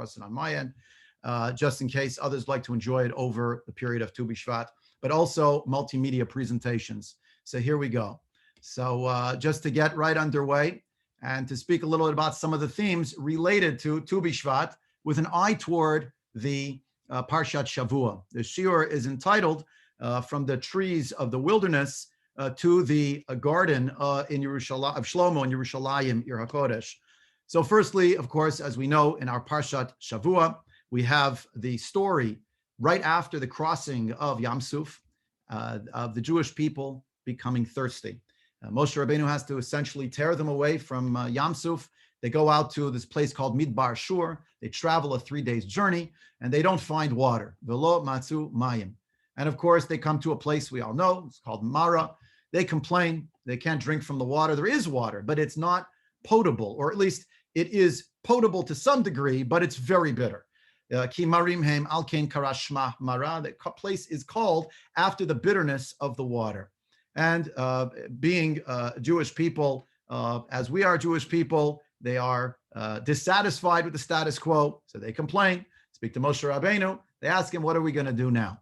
precedent on my end, just in case others like to enjoy it over the period of Tu Bishvat, but also multimedia presentations. So here we go. So just to get right underway and to speak a little bit about some of the themes related to Tu Bishvat with an eye toward the Parshat Shavua. The Shiur is entitled From the Trees of the Wilderness to the Garden in Yerushalayim, of Shlomo in Yerushalayim, HaKodesh. So firstly, of course, as we know in our Parshat Shavua, we have the story right after the crossing of Yam Suf, of the Jewish people becoming thirsty. Moshe Rabbeinu has to essentially tear them away from Yam Suf. They go out to this place called Midbar Shur. They travel a 3-day journey, and they don't find water. Velo matzu mayim. And of course, they come to a place we all know. It's called Mara. They complain. They can't drink from the water. There is water, but it's not potable, or at least it is potable to some degree, but it's very bitter. Ki marim heim al kein karashma mara. The place is called after the bitterness of the water. And being Jewish people, as we are Jewish people, they are dissatisfied with the status quo, so they complain, speak to Moshe Rabbeinu. They ask him, what are we going to do now?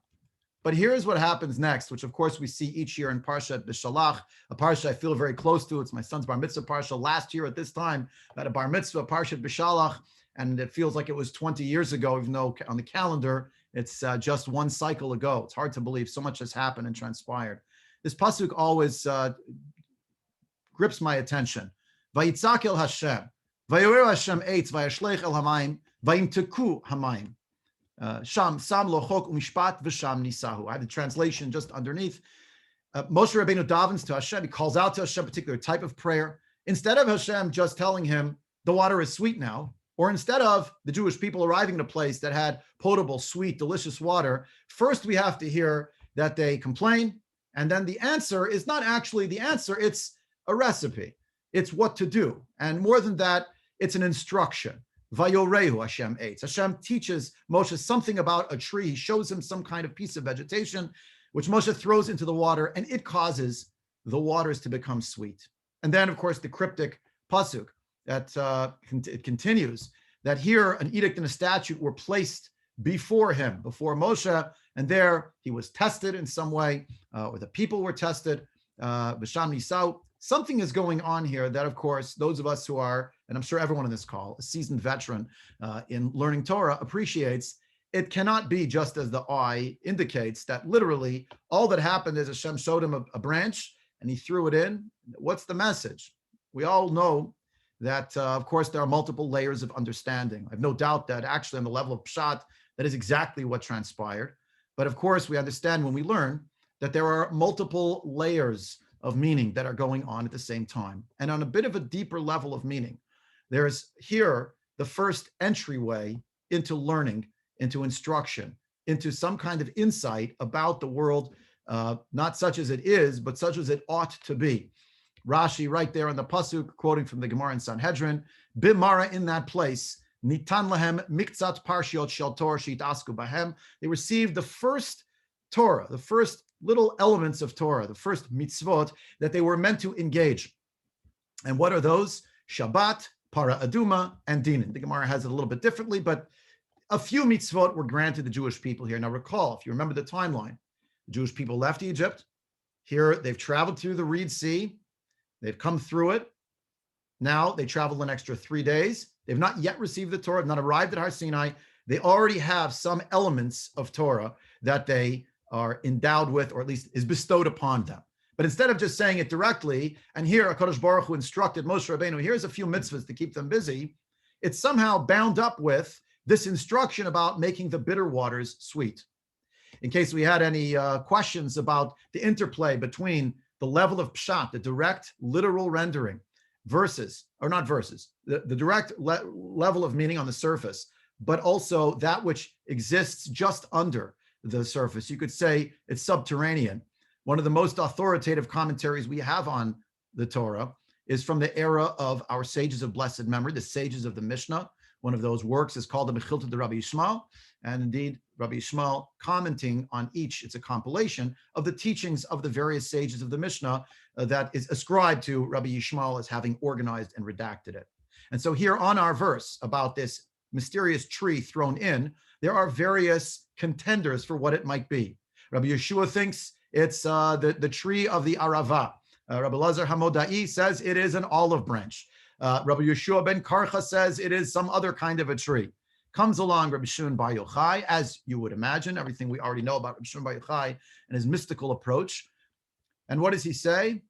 But here's what happens next, which of course we see each year in Parshat B'Shalach, a parsha I feel very close to. It's my son's bar mitzvah parsha. Last year at this time, I had a bar mitzvah, Parshat B'Shalach, and it feels like it was 20 years ago, even though on the calendar, it's just one cycle ago. It's hard to believe so much has happened and transpired. This pasuk always grips my attention. Vayitzak el Hashem, vayorer Hashem eitz, vayashlech el hamayim, vayimteku hamayim. Sham sam lo chok umishpat v'sham nisahu. I have the translation just underneath. Moshe Rabbeinu davens to Hashem. He calls out to Hashem, a particular type of prayer. Instead of Hashem just telling him the water is sweet now, or instead of the Jewish people arriving in a place that had potable, sweet, delicious water, first we have to hear that they complain, and then the answer is not actually the answer, it's a recipe. It's what to do. And more than that, it's an instruction. Vayorehu Hashem eitz. Hashem teaches Moshe something about a tree. He shows him some kind of piece of vegetation, which Moshe throws into the water, and it causes the waters to become sweet. And then, of course, the cryptic pasuk that it continues, that here an edict and a statute were placed before him, before Moshe, and there he was tested in some way, or the people were tested. B'sham nisau. Something is going on here that, of course, those of us who are, and I'm sure everyone on this call, a seasoned veteran in learning Torah, appreciates. It cannot be just as the eye indicates, that literally all that happened is Hashem showed him a branch and he threw it in. What's the message? We all know that, of course, there are multiple layers of understanding. I have no doubt that actually on the level of Pshat, that is exactly what transpired. But of course, we understand when we learn that there are multiple layers of meaning that are going on at the same time. And on a bit of a deeper level of meaning, there's here the first entryway into learning, into instruction, into some kind of insight about the world, not such as it is, but such as it ought to be. Rashi right there on the pasuk, quoting from the Gemara in Sanhedrin, Bimara, in that place, Nitan lahem miktzat parshiot shel Torah shitasku bahem. They received the first Torah, the first little elements of Torah, the first mitzvot that they were meant to engage. And what are those? Shabbat, Para Aduma, and Dinan. The Gemara has it a little bit differently, but a few mitzvot were granted the Jewish people here. Now recall, if you remember the timeline, the Jewish people left Egypt. Here they've traveled through the Reed Sea. They've come through it. Now they traveled an extra 3 days. They've not yet received the Torah, not arrived at Har Sinai. They already have some elements of Torah that they are endowed with, or at least is bestowed upon them. But instead of just saying it directly, and here HaKodesh Baruch Hu instructed Moshe Rabbeinu, here's a few mitzvahs to keep them busy, it's somehow bound up with this instruction about making the bitter waters sweet. In case we had any questions about the interplay between the level of pshat, the direct literal rendering, versus, or not versus, the direct level of meaning on the surface, but also that which exists just under the surface. You could say it's subterranean. One of the most authoritative commentaries we have on the Torah is from the era of our sages of blessed memory, the sages of the Mishnah. One of those works is called the Mechilta de Rabbi Yishmael, and indeed Rabbi Yishmael commenting on each. It's a compilation of the teachings of the various sages of the Mishnah that is ascribed to Rabbi Yishmael as having organized and redacted it. And so here on our verse about this mysterious tree thrown in, there are various contenders for what it might be. Rabbi Yeshua thinks it's the tree of the Arava. Rabbi Lazar Hamodai says it is an olive branch. Rabbi Yeshua ben Karcha says it is some other kind of a tree. Comes along Rabbi Shimon Bar Yochai, as you would imagine, everything we already know about Rabbi Shimon Bar Yochai and his mystical approach. And what does he say?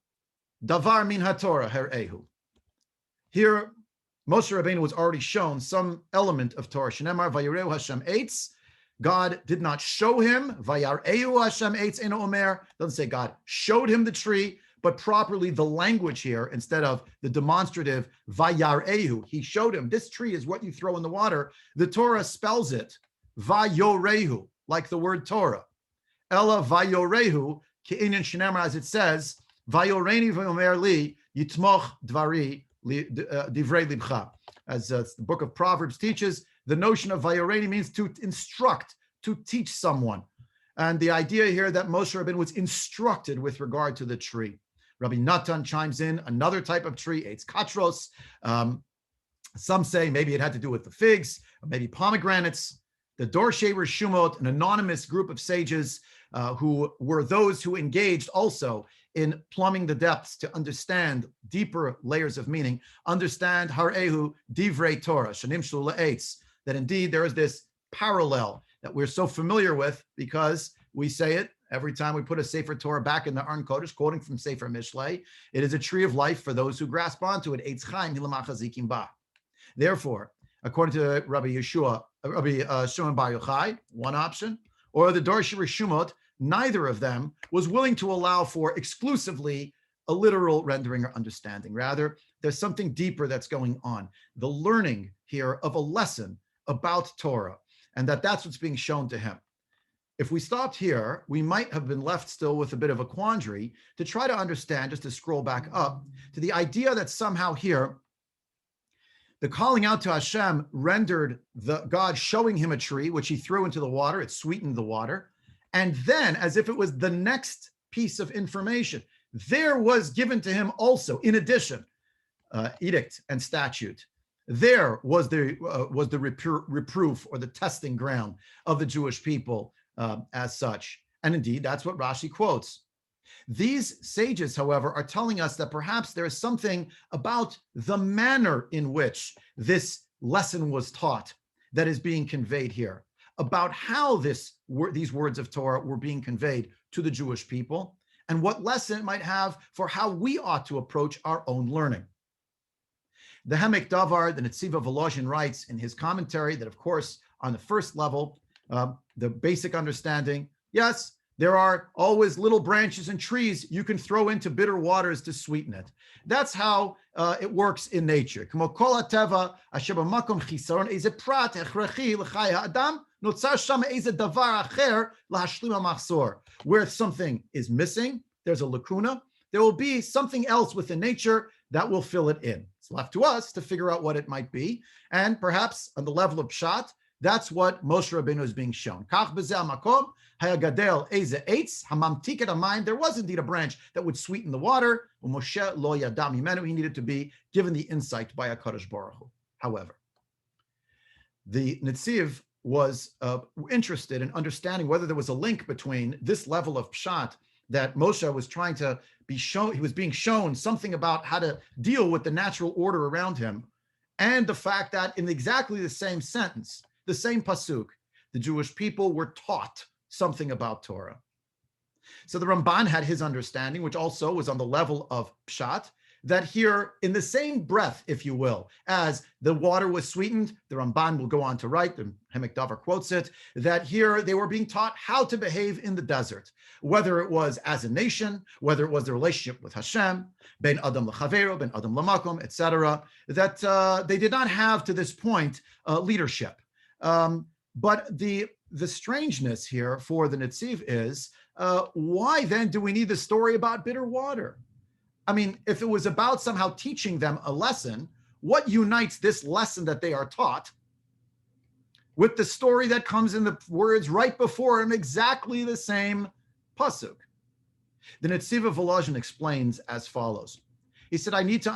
Davar min haTorah her'ehu. Here, Moshe Rabbeinu was already shown some element of Torah. Shenemar vayireu Hashem eitz. God did not show him. Vayareu Hashem eitz eno omer. Doesn't say God showed him the tree, but properly the language here, instead of the demonstrative vayarehu, he showed him this tree is what you throw in the water. The Torah spells it vayorehu, like the word Torah. Ella vayorehu ke'inyan shenemar, as it says, vayoreni v'omer li yitmoch dvari divrei libcha. As the book of Proverbs teaches, the notion of vayoreni means to instruct, to teach someone. And the idea here that Moshe Rabbeinu was instructed with regard to the tree. Rabbi Natan chimes in, another type of tree, Eitz Katros. Some say maybe it had to do with the figs, or maybe pomegranates. The Dorshei Reshumot, an anonymous group of sages who were those who engaged also in plumbing the depths to understand deeper layers of meaning, understand Harehu Divrei Torah, Shanim Shlu Le'etz, that indeed there is this parallel that we're so familiar with because we say it every time we put a Sefer Torah back in the HaKodesh, quoting from Sefer Mishlei. It is a tree of life for those who grasp onto it. Eitz Chaim Hilamach Hazikim Ba. Therefore, according to Rabbi Shimon Bar Yochai, one option, or the Dorshei Reshumot, neither of them was willing to allow for exclusively a literal rendering or understanding. Rather, there's something deeper that's going on. The learning here of a lesson about Torah, and that's what's being shown to him. If we stopped here, we might have been left still with a bit of a quandary to try to understand, just to scroll back up, to the idea that somehow here, the calling out to Hashem rendered the God showing him a tree, which he threw into the water, it sweetened the water, and then, as if it was the next piece of information, there was given to him also, in addition, edict and statute. There was the reproof or the testing ground of the Jewish people as such. And indeed, that's what Rashi quotes. These sages, however, are telling us that perhaps there is something about the manner in which this lesson was taught that is being conveyed here, about how these words of Torah were being conveyed to the Jewish people, and what lesson it might have for how we ought to approach our own learning. The Hemek Davar, the Netziv Volozhin, writes in his commentary that, of course, on the first level, the basic understanding, yes, there are always little branches and trees you can throw into bitter waters to sweeten it. That's how it works in nature. Where something is missing, there's a lacuna, there will be something else within nature that will fill it in. It's left to us to figure out what it might be. And perhaps on the level of Pshat, that's what Moshe Rabbeinu is being shown. There was indeed a branch that would sweeten the water. He needed to be given the insight by HaKodesh Baruch Hu. However, the Netziv was interested in understanding whether there was a link between this level of Pshat that Moshe was trying to be shown, he was being shown something about how to deal with the natural order around him, and the fact that in exactly the same sentence, the same pasuk, the Jewish people were taught something about Torah. So the Ramban had his understanding, which also was on the level of Pshat, that here in the same breath, if you will, as the water was sweetened, the Ramban will go on to write, the Hemek Davar quotes it, that here they were being taught how to behave in the desert, whether it was as a nation, whether it was the relationship with Hashem, ben Adam l'chavero, ben Adam l'makom, etc., that they did not have to this point leadership. But the strangeness here for the Netziv is, why then do we need the story about bitter water? I mean, if it was about somehow teaching them a lesson, what unites this lesson that they are taught with the story that comes in the words right before in exactly the same pasuk? The Netziv of Volozhin explains as follows. He said, I need to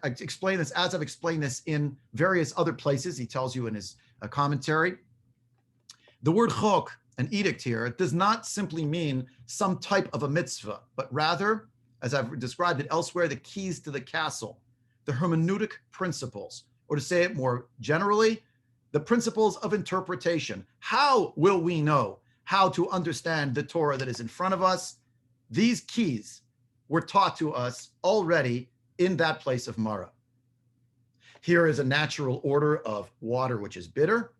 explain this as I've explained this in various other places. He tells you in his commentary. The word chok, an edict here, does not simply mean some type of a mitzvah, but rather, as I've described it elsewhere, the keys to the castle, the hermeneutic principles, or to say it more generally, the principles of interpretation. How will we know how to understand the Torah that is in front of us? These keys were taught to us already in that place of Mara. Here is a natural order of water which is bitter.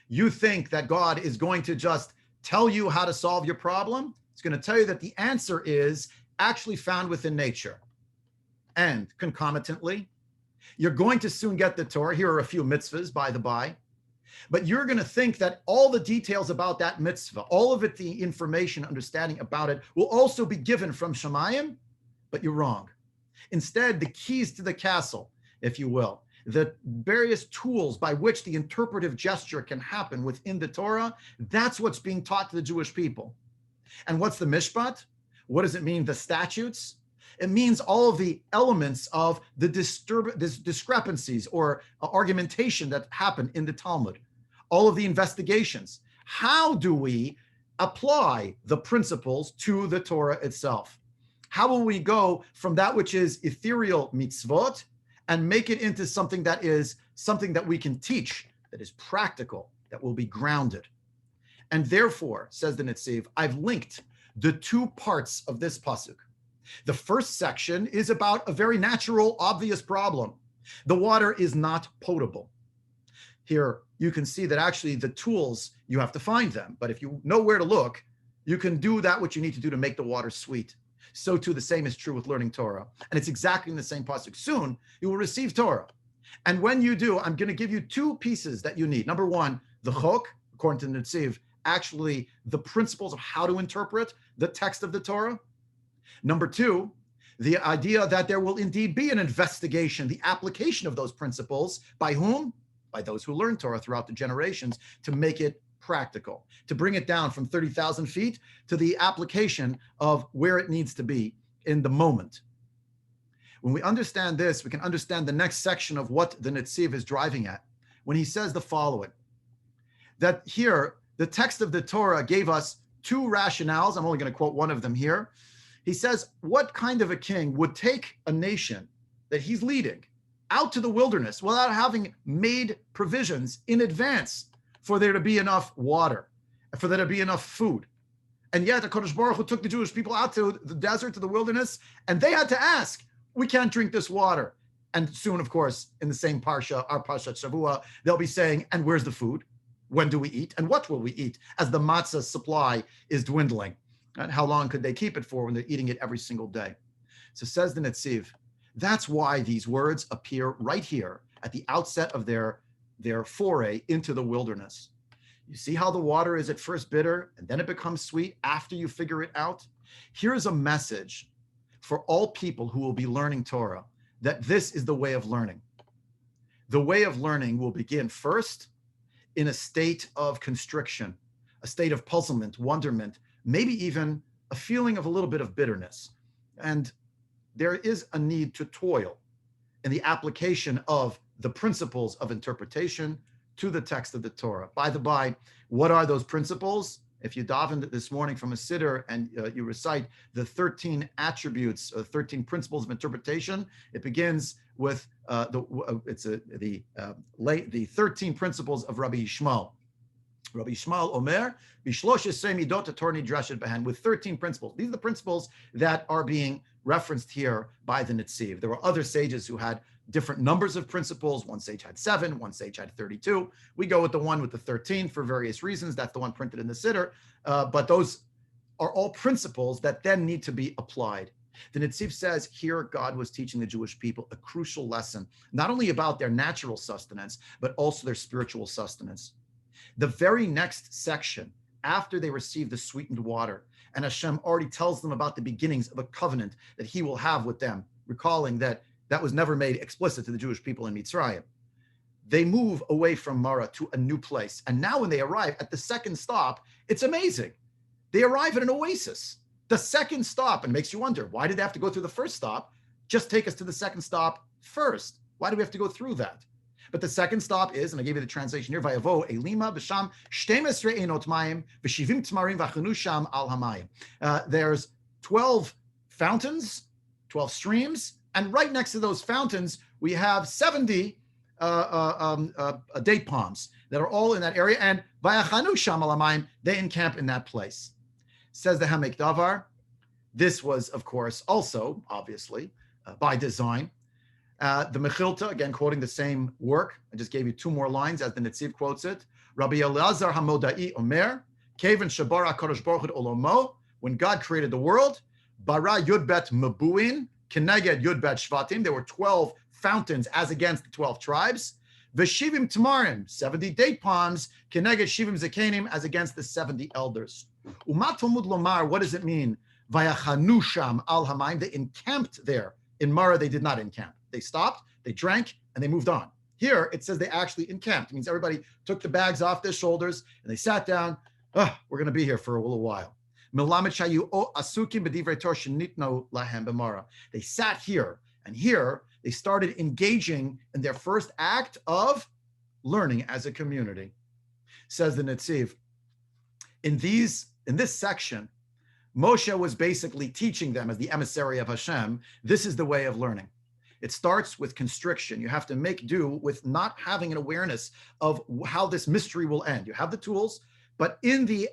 You think that God is going to just tell you how to solve your problem? It's going to tell you that the answer is actually found within nature. And concomitantly, you're going to soon get the Torah. Here are a few mitzvahs, by the by. But you're going to think that all the details about that mitzvah, all of it, the information, understanding about it, will also be given from Shemayim, but you're wrong. Instead, the keys to the castle, if you will, the various tools by which the interpretive gesture can happen within the Torah, that's what's being taught to the Jewish people. And what's the mishpat? What does it mean, the statutes? It means all of the elements of the discrepancies or argumentation that happen in the Talmud, all of the investigations. How do we apply the principles to the Torah itself? How will we go from that which is ethereal mitzvot and make it into something that we can teach, that is practical, that will be grounded? And therefore, says the Netziv, I've linked the two parts of this pasuk. The first section is about a very natural, obvious problem. The water is not potable. Here, you can see that actually the tools, you have to find them. But if you know where to look, you can do that what you need to do to make the water sweet. So too, the same is true with learning Torah. And it's exactly in the same pasuk. Soon, you will receive Torah. And when you do, I'm going to give you two pieces that you need. Number one, the chok, according to the Netziv, actually the principles of how to interpret the text of the Torah. Number two, the idea that there will indeed be an investigation, the application of those principles. By whom? By those who learn Torah throughout the generations, to make it practical, to bring it down from 30,000 feet to the application of where it needs to be in the moment. When we understand this, we can understand the next section of what the Netziv is driving at, when he says the following, that here, the text of the Torah gave us two rationales. I'm only going to quote one of them here. He says, what kind of a king would take a nation that he's leading out to the wilderness without having made provisions in advance for there to be enough water, for there to be enough food? And yet HaKodesh Baruch Hu took the Jewish people out to the desert, to the wilderness, and they had to ask, we can't drink this water. And soon, of course, in the same parsha, our parsha Shavua, they'll be saying, and where's the food? When do we eat? And what will we eat as the matzah supply is dwindling? And how long could they keep it for when they're eating it every single day? So says the Netziv, that's why these words appear right here at the outset of their foray into the wilderness. You see how the water is at first bitter and then it becomes sweet after you figure it out? Here's a message for all people who will be learning Torah, that this is the way of learning. The way of learning will begin first in a state of constriction, a state of puzzlement, wonderment, maybe even a feeling of a little bit of bitterness. And there is a need to toil in the application of the principles of interpretation to the text of the Torah. By the by, what are those principles? If you daven this morning from a siddur and you recite the 13 attributes, 13 principles of interpretation, it begins with the 13 principles of Rabbi Yishmael. Rabbi Yishmael Omer, with 13 principles. These are the principles that are being referenced here by the Netziv. There were other sages who had different numbers of principles. One sage had 7, one sage had 32. We go with the one with the 13 for various reasons. That's the one printed in the siddur. But those are all principles that then need to be applied. The Netziv says here God was teaching the Jewish people a crucial lesson, not only about their natural sustenance, but also their spiritual sustenance. The very next section, after they receive the sweetened water, and Hashem already tells them about the beginnings of a covenant that he will have with them, recalling that was never made explicit to the Jewish people in Mitzrayim. They move away from Mara to a new place. And now when they arrive at the second stop, it's amazing. They arrive at an oasis. The second stop, and makes you wonder, why did they have to go through the first stop? just take us to the second stop first? Why do we have to go through that? But the second stop is, and I gave you the translation here, Vayavo Elima b'sham 12 einot mayim v'shivim tmarim v'achanu sham al hamayim. There's 12 fountains, 12 streams, and right next to those fountains, we have 70 date palms that are all in that area, and v'achanu sham al hamayim, they encamp in that place. Says the Hamek Davar. This was, of course, also, obviously, by design. The Mechilta, again, quoting the same work. I just gave you two more lines as the Netziv quotes it. Rabbi Elazar HaModai Omer, Kevin Shabar HaKodesh Baruch Hu Olomo, when God created the world, Bara Yudbet Mabuin, Keneged Yudbet Shvatim, there were 12 fountains as against the 12 tribes. Veshivim Tamarim, 70 date palms, Keneged Shivim Zekanim, as against the 70 elders. Umat Talmud Lomar, what does it mean? Vayachanu sham al hamayim, they encamped there. In Mara, they did not encamp. They stopped, they drank, and they moved on. Here, it says they actually encamped. It means everybody took the bags off their shoulders, and they sat down. We're going to be here for a little while. They sat here, and here they started engaging in their first act of learning as a community. Says the Netziv, in this section, Moshe was basically teaching them as the emissary of Hashem, this is the way of learning. It starts with constriction. You have to make do with not having an awareness of how this mystery will end. You have the tools, but in the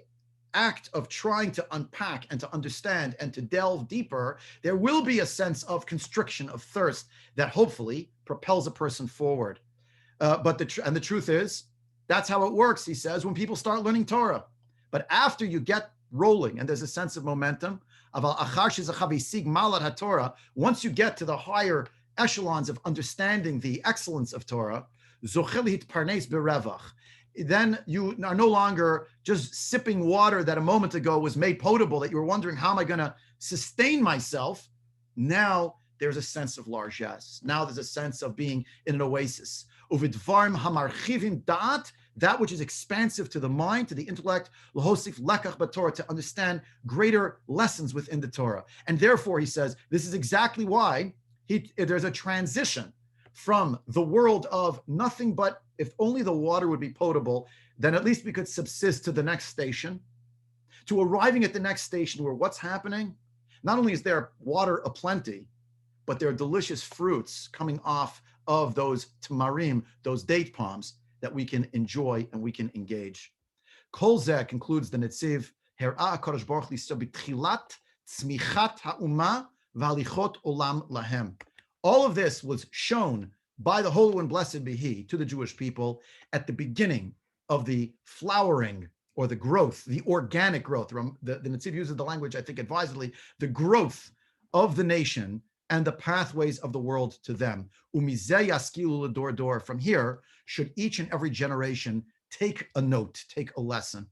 act of trying to unpack and to understand and to delve deeper, there will be a sense of constriction, of thirst that hopefully propels a person forward. But the truth is, that's how it works, he says, when people start learning Torah. But after you get rolling and there's a sense of momentum, once you get to the higher echelons of understanding the excellence of Torah, then you are no longer just sipping water that a moment ago was made potable, that you were wondering, how am I going to sustain myself? Now there's a sense of largesse. Now there's a sense of being in an oasis. That which is expansive to the mind, to the intellect, to understand greater lessons within the Torah. And therefore, he says, this is exactly why there's a transition from the world of nothing but, if only the water would be potable, then at least we could subsist to the next station, to arriving at the next station where what's happening? Not only is there water aplenty, but there are delicious fruits coming off of those tamarim, those date palms, that we can enjoy and we can engage. Kol zeh, concludes the Netziv, Her'a HaKodesh Baruch Hu b'tchilat tzmichat ha'umah v'halichot olam lahem. All of this was shown by the Holy One, blessed be He, to the Jewish people at the beginning of the flowering or the growth, the organic growth. The Netziv uses the language, I think advisedly, the growth of the nation and the pathways of the world to them. Umizeh yaskilu l'dor dor. From here, should each and every generation take a note, take a lesson.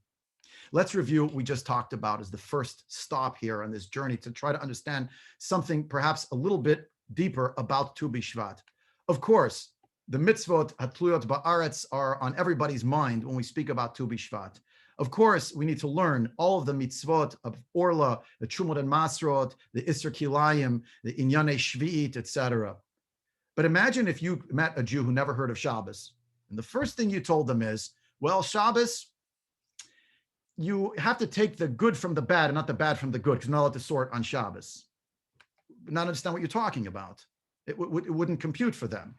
Let's review what we just talked about as the first stop here on this journey to try to understand something perhaps a little bit deeper about Tu Bishvat. Of course, the mitzvot hatluyot ba'aretz are on everybody's mind when we speak about Tu Bishvat. Of course, we need to learn all of the mitzvot of Orla, the Trumot and Masrot, the Isser Kilayim, the Inyanei Shvi'it, etc. But imagine if you met a Jew who never heard of Shabbos, and the first thing you told them is, well, Shabbos, you have to take the good from the bad and not the bad from the good, because you're not allowed to sort on Shabbos. Not understand what you're talking about. It wouldn't compute for them.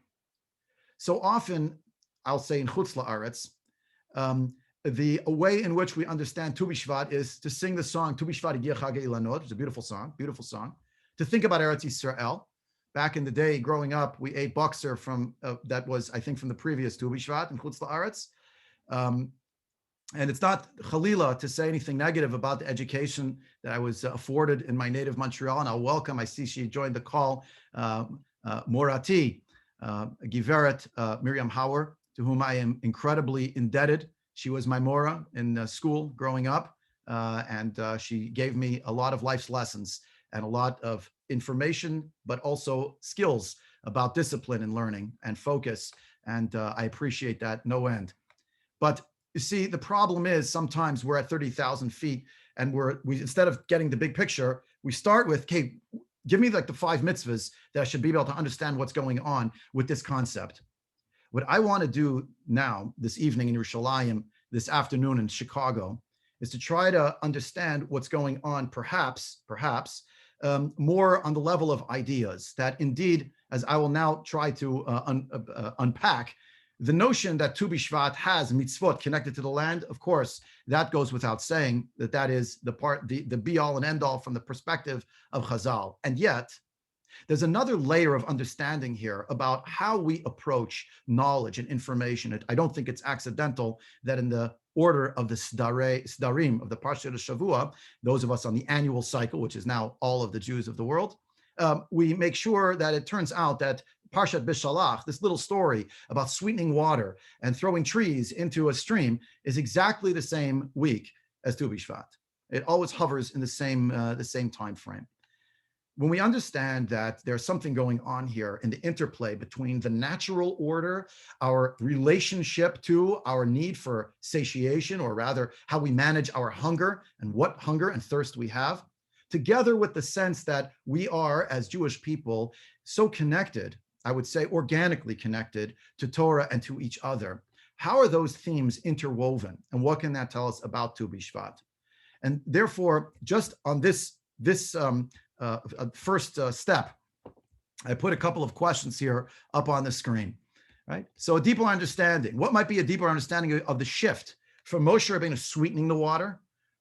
So often, I'll say in Chutz La'aretz, the way in which we understand Tu Bishvat is to sing the song Tu Bishvat Hagiach Chag Ilanot. It's a beautiful song. To think about Eretz Yisrael. Back in the day, growing up, we ate boxer from that was, I think, from the previous Tu Bishvat in Chutz La'aretz. And it's not Chalila to say anything negative about the education that I was afforded in my native Montreal. And I'll welcome, I see she joined the call, Morati, Giveret Miriam Hauer, to whom I am incredibly indebted. She was my Mora in school growing up, and she gave me a lot of life's lessons and a lot of information, but also skills about discipline and learning and focus. And I appreciate that no end. But you see, the problem is sometimes we're at 30,000 feet and we instead of getting the big picture, we start with, okay, give me like the 5 mitzvahs that I should be able to understand what's going on with this concept. What I want to do now, this evening in Yerushalayim, this afternoon in Chicago, is to try to understand what's going on, perhaps, more on the level of ideas that indeed, as I will now try to unpack, the notion that Tu B'Shvat has mitzvot connected to the land, of course, that goes without saying that is the be all and end all from the perspective of Chazal. And yet, there's another layer of understanding here about how we approach knowledge and information. I don't think it's accidental that in the order of the Sdarim of the Parshat Shavua, those of us on the annual cycle, which is now all of the Jews of the world, we make sure that it turns out that Parshat Bishalach, this little story about sweetening water and throwing trees into a stream, is exactly the same week as Tu B'Shvat. It always hovers in the same time frame. When we understand that there's something going on here in the interplay between the natural order, our relationship to our need for satiation, or rather how we manage our hunger and what hunger and thirst we have, together with the sense that we are, as Jewish people, so connected, I would say organically connected to Torah and to each other. How are those themes interwoven? And what can that tell us about Tu B'Shvat? And therefore, just on this first step, I put a couple of questions here up on the screen, right? So a deeper understanding. What might be a deeper understanding of the shift from Moshe Rabbeinu sweetening the water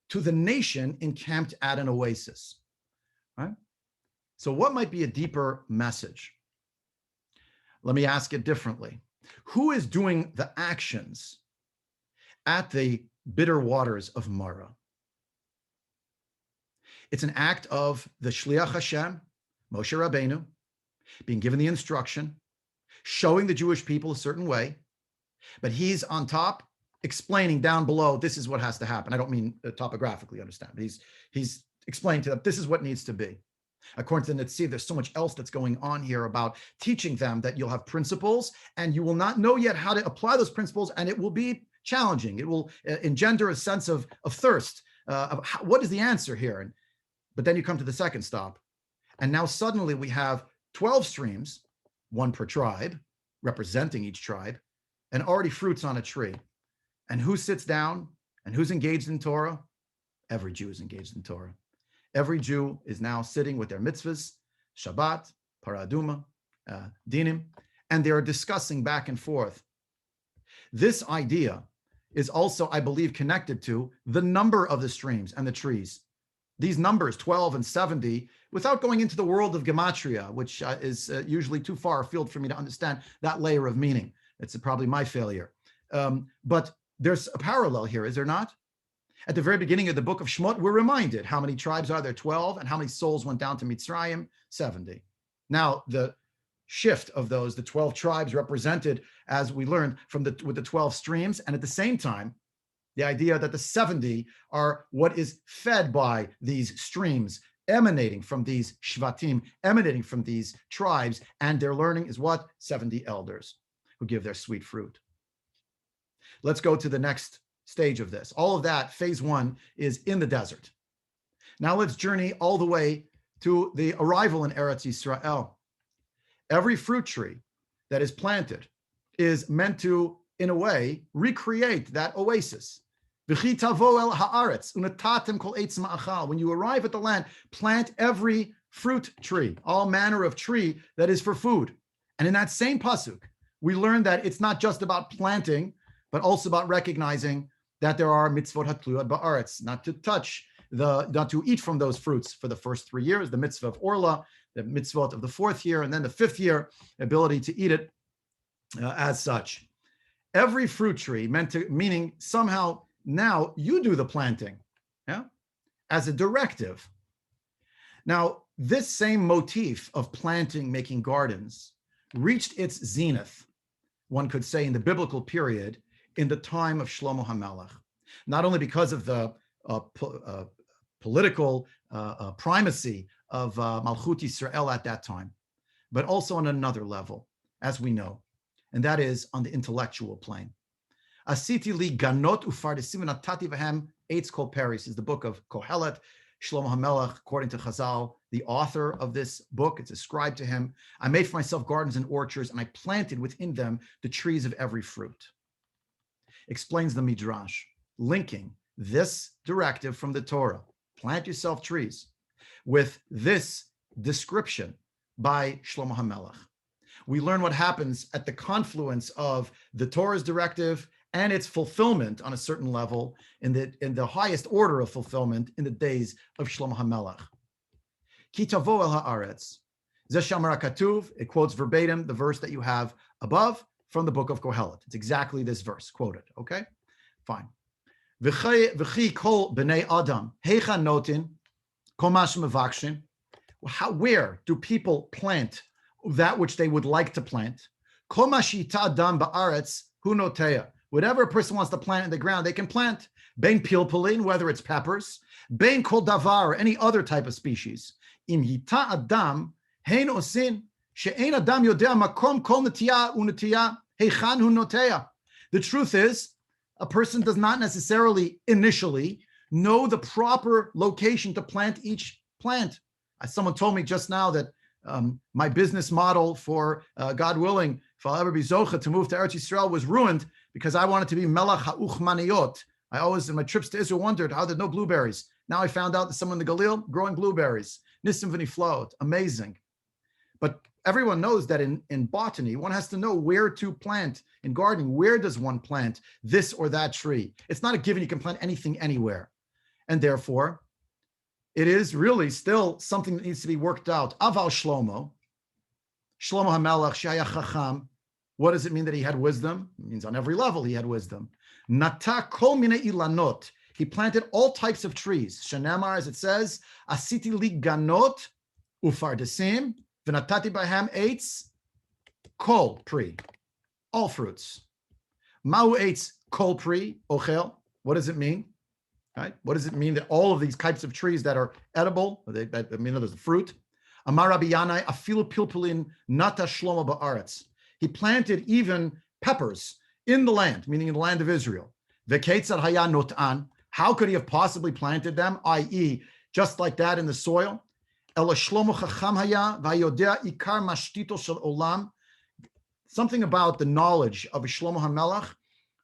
to the nation encamped at an oasis, right? So what might be a deeper message? Let me ask it differently. Who is doing the actions at the bitter waters of Marah? It's an act of the Shliach Hashem, Moshe Rabbeinu, being given the instruction, showing the Jewish people a certain way, but he's on top explaining down below, this is what has to happen. I don't mean topographically, understand, but he's explaining to them, this is what needs to be. According to the Netziv, there's so much else that's going on here about teaching them that you'll have principles and you will not know yet how to apply those principles, and it will be challenging. It will engender a sense of thirst, of what is the answer here? But then you come to the second stop, and now suddenly we have 12 streams, one per tribe, representing each tribe, and already fruits on a tree. And who sits down and who's engaged in Torah? Every Jew is engaged in Torah. Every Jew is now sitting with their mitzvahs, Shabbat, Paraduma, Dinim, and they are discussing back and forth. This idea is also, I believe, connected to the number of the streams and the trees. These numbers, 12 and 70, without going into the world of gematria, which is usually too far afield for me to understand that layer of meaning. It's probably my failure. But there's a parallel here, is there not? At the very beginning of the book of Shemot, we're reminded how many tribes are there? 12, and how many souls went down to Mitzrayim? 70. Now, the shift of those, the 12 tribes represented, as we learned, with the 12 streams, and at the same time, the idea that the 70 are what is fed by these streams, emanating from these shvatim, emanating from these tribes, and their learning is what? 70 elders who give their sweet fruit. Let's go to the next stage of this. All of that, phase one, is in the desert. Now let's journey all the way to the arrival in Eretz Yisrael. Every fruit tree that is planted is meant to, in a way, recreate that oasis. When you arrive at the land, plant every fruit tree, all manner of tree that is for food. And in that same pasuk, we learn that it's not just about planting, but also about recognizing that there are mitzvot hatluyot ba'aretz, not to touch, not to eat from those fruits for the first 3 years, the mitzvah of Orla, the mitzvot of the 4th year, and then the 5th year, ability to eat it as such. Every fruit tree meaning somehow now you do the planting, yeah, as a directive. Now, this same motif of planting, making gardens, reached its zenith, one could say, in the biblical period, in the time of Shlomo HaMelech, not only because of the political primacy of Malchut Yisrael at that time, but also on another level, as we know, and that is on the intellectual plane. Asiti li ganot ufardesim v'natati v'hem eitz kol peris is the book of Kohelet. Shlomo HaMelech, according to Chazal, the author of this book, it's ascribed to him. I made for myself gardens and orchards, and I planted within them the trees of every fruit. Explains the Midrash, linking this directive from the Torah, plant yourself trees, with this description by Shlomo HaMelech. We learn what happens at the confluence of the Torah's directive and its fulfillment on a certain level in the highest order of fulfillment in the days of Shlomo HaMelech. Ki tavo el haaretz. Zeh shamar hakatuv. It quotes verbatim the verse that you have above from the book of Kohelet. It's exactly this verse quoted. Okay, fine. V'chi kol b'nei adam heicha notin kol mash mevakshin. Where do people plant that which they would like to plant? Kol mashita adam ba'aretz hu noteya. Whatever a person wants to plant in the ground, they can plant. Bein pilpulin, whether it's peppers, bein kol davar, or any other type of species. Im yita adam hein osin she'ein adam yodea makom kol netiya unetiya heichan hu noteya. The truth is, a person does not necessarily initially know the proper location to plant each plant. Someone told me just now that my business model for, God willing, if I'll ever be zocha to move to Eretz Yisrael, was ruined because I wanted to be melech ha'uchmaniyot. I always, in my trips to Israel, wondered how there's no blueberries. Now I found out that someone in the Galil growing blueberries. Nissim v'niflot, amazing. But everyone knows that in botany, one has to know where to plant. In gardening, where does one plant this or that tree? It's not a given you can plant anything anywhere. And therefore, it is really still something that needs to be worked out. Aval Shlomo HaMelech, Shaya Chacham. What does it mean that he had wisdom? It means on every level he had wisdom. Nata kol mine ilanot. He planted all types of trees. Shenamar, as it says, Asiti li ganot ufardesim v'natati bahem eitz kol pri. All fruits. Ma'u eitz kol pri ochel. What does it mean? Right? What does it mean that all of these types of trees that are edible, there's the fruit? Amar Rabbi Yanai, afilu pilpulin nata Shlomo ba'aretz. He planted even peppers in the land, meaning in the land of Israel. V'ketzad haya notan. How could he have possibly planted them? I.e., just like that in the soil. Ela Shlomo chacham haya v'yodea ikar mashtito shel olam. Something about the knowledge of Shlomo HaMelech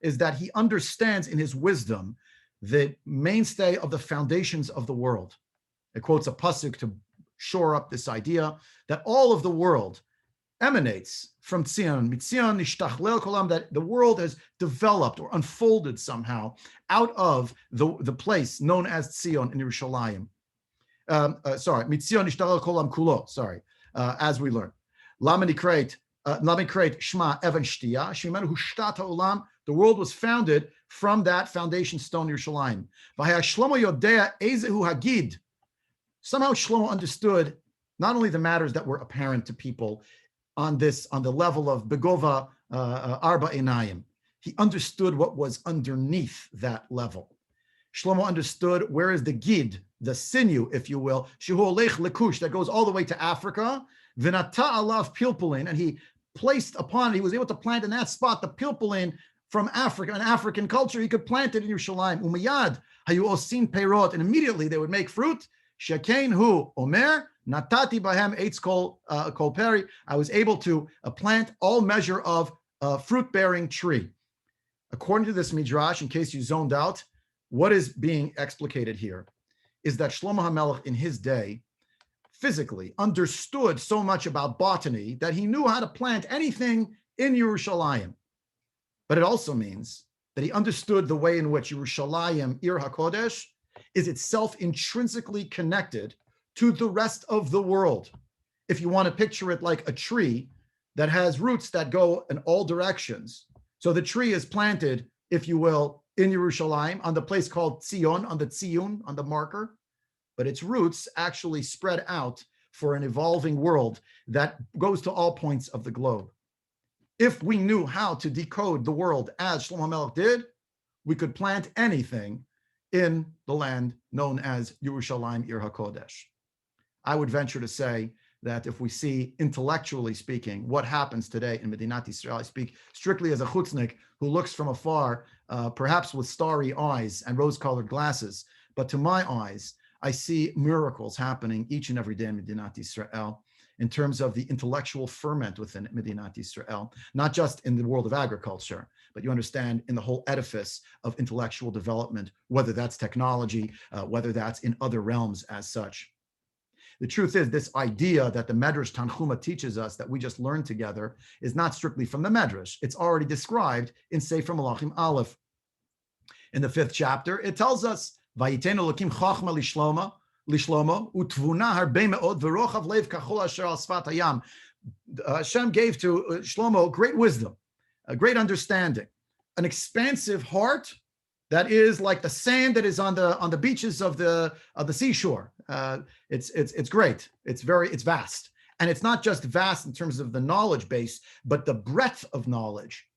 is that he understands in his wisdom the mainstay of the foundations of the world. It quotes a pasuk to shore up this idea that all of the world emanates from Tzion, Mitzion nishtachlel kolam, that the world has developed or unfolded somehow out of the place known as Tzion in Yerushalayim. Mitzion nishtachlel kolam kulo, as we learn. Lamikreit Shma Evan Shtia, Shimenu Hushtat Olam. The world was founded from that foundation stone, Yerushalayim. Shlomo Yodea Ezehu Hagid. Somehow Shlomo understood not only the matters that were apparent to people on the level of Begova Arba Einayim. He understood what was underneath that level. Shlomo understood where is the gid, the sinew, if you will, Shehu Olech Lekush, that goes all the way to Africa. V'nata alav pilpulin, and he placed upon it, he was able to plant in that spot the pilpulin from Africa, an African culture. He could plant it in Yerushalayim. Umayad hayu osin peirot, and immediately they would make fruit. Shekain hu omer natati bahem eitz kol peri. I was able to plant all measure of fruit-bearing tree. According to this midrash, in case you zoned out, what is being explicated here is that Shlomo HaMelech in his day physically understood so much about botany that he knew how to plant anything in Yerushalayim. But it also means that he understood the way in which Yerushalayim, Ir HaKodesh, is itself intrinsically connected to the rest of the world. If you want to picture it like a tree that has roots that go in all directions. So the tree is planted, if you will, in Yerushalayim on the place called Tzion, on the Tziyun, on the marker, but its roots actually spread out for an evolving world that goes to all points of the globe. If we knew how to decode the world as Shlomo HaMelech did, we could plant anything in the land known as Yerushalayim, Ir HaKodesh. I would venture to say that if we see, intellectually speaking, what happens today in Medinat Yisrael, I speak strictly as a chutznik who looks from afar, perhaps with starry eyes and rose-colored glasses, but to my eyes, I see miracles happening each and every day in Medinat Yisrael in terms of the intellectual ferment within Medinat Yisrael, not just in the world of agriculture, but you understand in the whole edifice of intellectual development, whether that's technology, whether that's in other realms as such. The truth is, this idea that the Medrash Tanchuma teaches us that we just learn together is not strictly from the Medrash. It's already described in Sefer Malachim Aleph. In the 5th chapter, it tells us, Vayitenu Elokim Chachma Lishlomo utvuna harbe me'od v'rochav lev kachol asher al sfat hayam. Hashem gave to Shlomo great wisdom, a great understanding, an expansive heart that is like the sand that is on the beaches of the seashore. It's great. It's vast, and it's not just vast in terms of the knowledge base, but the breadth of knowledge.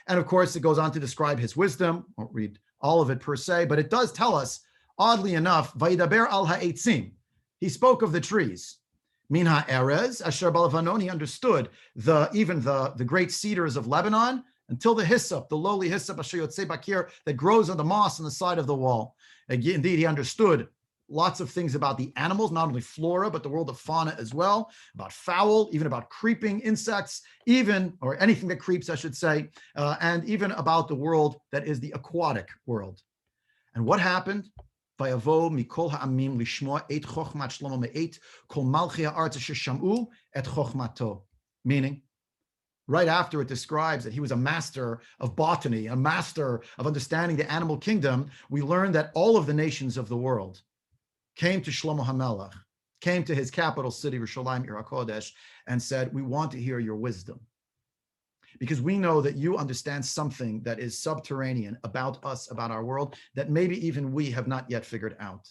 And of course, it goes on to describe his wisdom. I won't read all of it per se, but it does tell us, oddly enough, Vayidaber al ha'etzim. He spoke of the trees. Min ha'erez asher balavanon. He understood even the great cedars of Lebanon, until the hyssop, the lowly hyssop asher yotzei bakir, that grows on the moss on the side of the wall. Indeed, he understood lots of things about the animals, not only flora, but the world of fauna as well, about fowl, even about creeping insects, or anything that creeps, I should say, and even about the world that is the aquatic world. And what happened? Vayavo mikol ha'amim lishmoa et chochmat Shlomo me'et kol malchei ha'aretz asher sham'u et chochmato. Meaning, right after it describes that he was a master of botany, a master of understanding the animal kingdom, we learn that all of the nations of the world came to Shlomo HaMelech, came to his capital city, Yerushalayim, HaKodesh, and said, we want to hear your wisdom. Because we know that you understand something that is subterranean about us, about our world, that maybe even we have not yet figured out.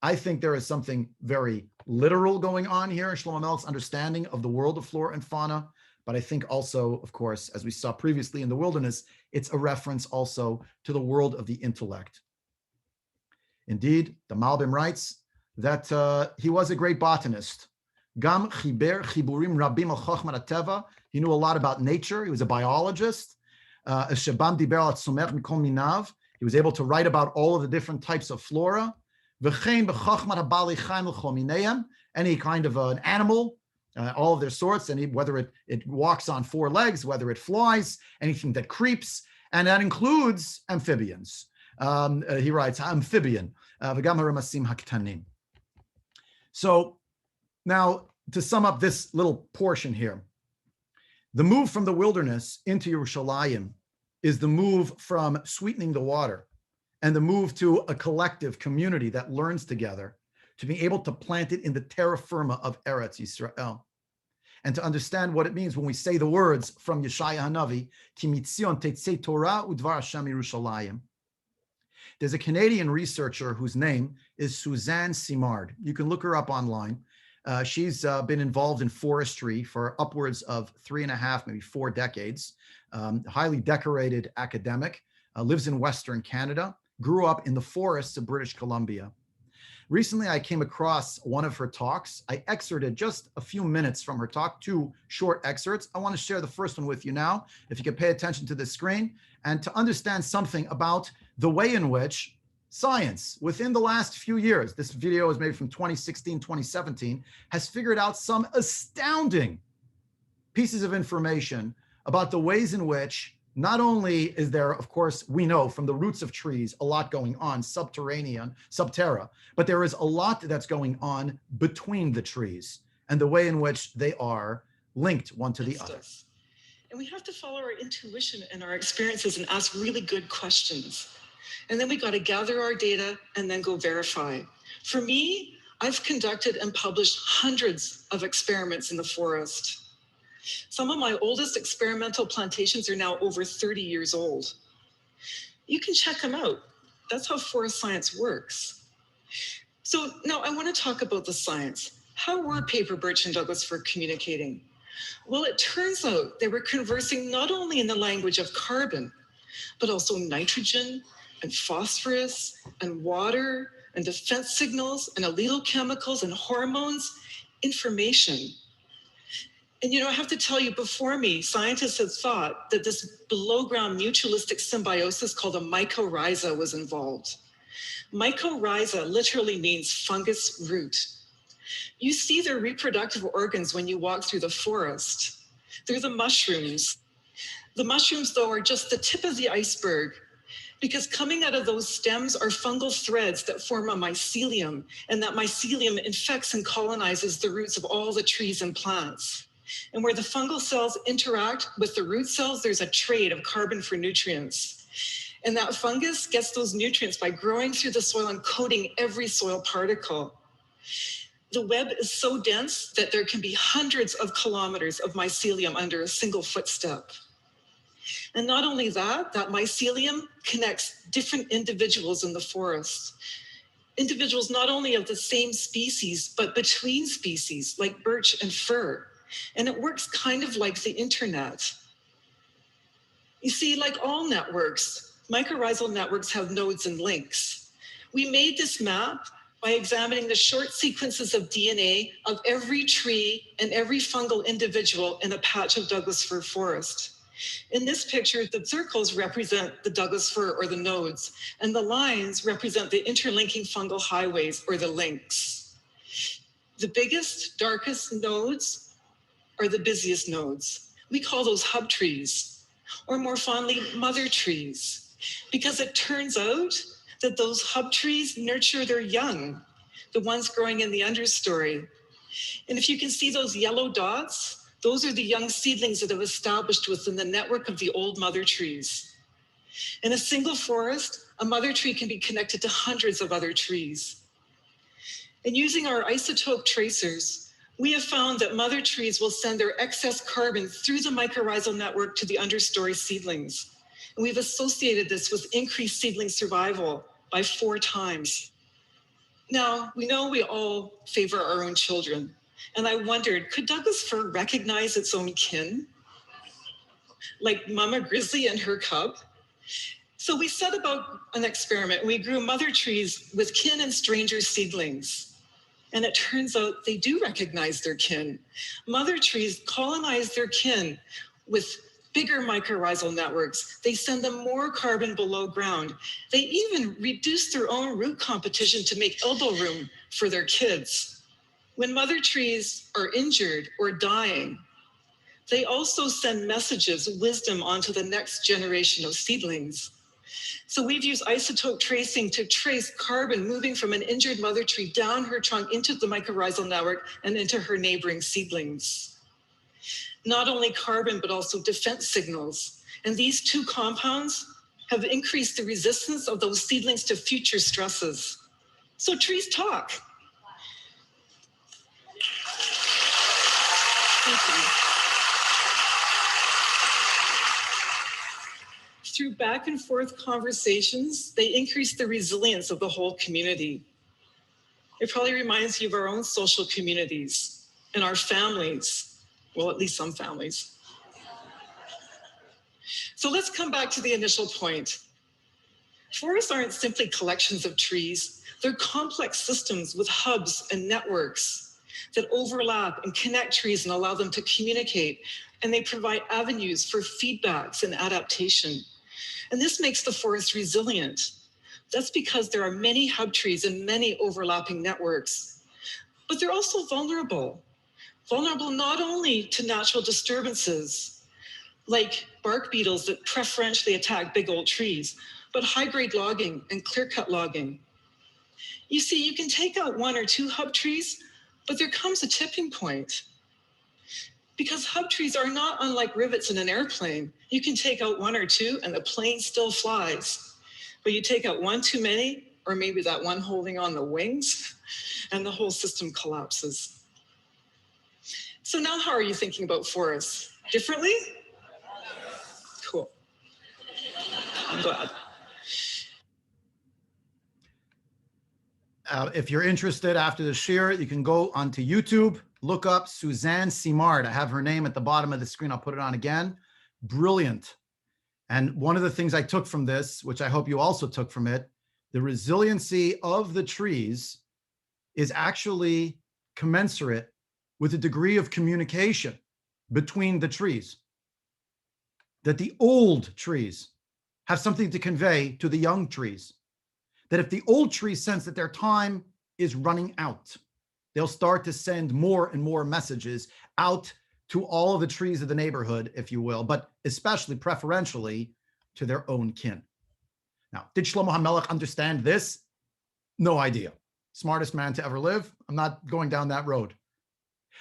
I think there is something very literal going on here in Shlomo HaMelech's understanding of the world of flora and fauna. But I think also, of course, as we saw previously in the wilderness, it's a reference also to the world of the intellect. Indeed, the Malbim writes that he was a great botanist. Gam chiber chiburim rabim al chochmat hateva. He knew a lot about nature. He was a biologist. Shebam diber al tzomech mikol minav. He was able to write about all of the different types of flora. V'chein b'chochmat habali chaim l'chol minayim. Any kind of an animal, all of their sorts, and whether it walks on 4 legs, whether it flies, anything that creeps, and that includes amphibians. He writes, amphibian. So now, to sum up this little portion here, the move from the wilderness into Yerushalayim is the move from sweetening the water and the move to a collective community that learns together to be able to plant it in the terra firma of Eretz Yisrael. And to understand what it means when we say the words from Yeshaya Hanavi, Ki mitzion tetzei Torah udvar Hashem Yerushalayim. There's a Canadian researcher whose name is Suzanne Simard. You can look her up online. She's been involved in forestry for upwards of 3.5, maybe 4 decades. Highly decorated academic, lives in Western Canada, grew up in the forests of British Columbia. Recently, I came across one of her talks. I excerpted just a few minutes from her talk, 2 short excerpts. I want to share the first one with you now, if you could pay attention to the screen, and to understand something about the way in which science, within the last few years, this video is made from 2016, 2017, has figured out some astounding pieces of information about the ways in which not only is there, of course, we know from the roots of trees, a lot going on subterra, but there is a lot that's going on between the trees and the way in which they are linked one to the other. And we have to follow our intuition and our experiences and ask really good questions. And then we got to gather our data and then go verify. For me, I've conducted and published hundreds of experiments in the forest. Some of my oldest experimental plantations are now over 30 years old. You can check them out. That's how forest science works. So now I want to talk about the science. How were Paper, Birch, and Douglas fir communicating? Well, it turns out they were conversing not only in the language of carbon, but also nitrogen and phosphorus and water and defense signals and allele chemicals and hormones, information. And I have to tell you, before me, scientists had thought that this below ground mutualistic symbiosis called a mycorrhiza was involved. Mycorrhiza literally means fungus root. You see their reproductive organs when you walk through the forest. They're the mushrooms. The mushrooms, though, are just the tip of the iceberg, because coming out of those stems are fungal threads that form a mycelium, and that mycelium infects and colonizes the roots of all the trees and plants. And where the fungal cells interact with the root cells, there's a trade of carbon for nutrients. And that fungus gets those nutrients by growing through the soil and coating every soil particle. The web is so dense that there can be hundreds of kilometers of mycelium under a single footstep. And not only that, that mycelium connects different individuals in the forest. Individuals not only of the same species, but between species, like birch and fir. And it works kind of like the internet. You see, like all networks, mycorrhizal networks have nodes and links. We made this map by examining the short sequences of DNA of every tree and every fungal individual in a patch of Douglas fir forest. In this picture, the circles represent the Douglas fir, or the nodes, and the lines represent the interlinking fungal highways, or the links. The biggest, darkest nodes are the busiest nodes. We call those hub trees, or more fondly, mother trees, because it turns out that those hub trees nurture their young, the ones growing in the understory. And if you can see those yellow dots, those are the young seedlings that have established within the network of the old mother trees. In a single forest, a mother tree can be connected to hundreds of other trees. And using our isotope tracers, we have found that mother trees will send their excess carbon through the mycorrhizal network to the understory seedlings. And we've associated this with increased seedling survival by 4 times. Now, we know we all favor our own children. And I wondered, could Douglas fir recognize its own kin? Like Mama Grizzly and her cub? So we set about an experiment. We grew mother trees with kin and stranger seedlings. And it turns out they do recognize their kin. Mother trees colonize their kin with bigger mycorrhizal networks. They send them more carbon below ground. They even reduce their own root competition to make elbow room for their kids. When mother trees are injured or dying, they also send messages, wisdom onto the next generation of seedlings. So we've used isotope tracing to trace carbon moving from an injured mother tree down her trunk into the mycorrhizal network and into her neighboring seedlings. Not only carbon, but also defense signals. And these 2 compounds have increased the resistance of those seedlings to future stresses. So trees talk. Thank you. Through back and forth conversations, they increase the resilience of the whole community. It probably reminds you of our own social communities and our families. Well, at least some families. So let's come back to the initial point. Forests aren't simply collections of trees. They're complex systems with hubs and networks that overlap and connect trees and allow them to communicate. And they provide avenues for feedbacks and adaptation. And this makes the forest resilient. That's because there are many hub trees and many overlapping networks. But they're also vulnerable not only to natural disturbances, like bark beetles that preferentially attack big old trees, but high-grade logging and clear-cut logging. You see, you can take out 1 or 2 hub trees, but there comes a tipping point. Because hub trees are not unlike rivets in an airplane. You can take out 1 or 2 and the plane still flies. But you take out 1 too many, or maybe that one holding on the wings, and the whole system collapses. So now how are you thinking about forests? Differently? Cool. I'm glad. If you're interested after the shiur, you can go onto YouTube, look up Suzanne Simard. I have her name at the bottom of the screen. I'll put it on again. Brilliant. And one of the things I took from this, which I hope you also took from it, the resiliency of the trees is actually commensurate with the degree of communication between the trees. That the old trees have something to convey to the young trees. that if the old trees sense that their time is running out, they'll start to send more and more messages out to all of the trees of the neighborhood, if you will, but especially preferentially to their own kin. Now, did Shlomo HaMelech understand this? No idea. Smartest man to ever live. I'm not going down that road.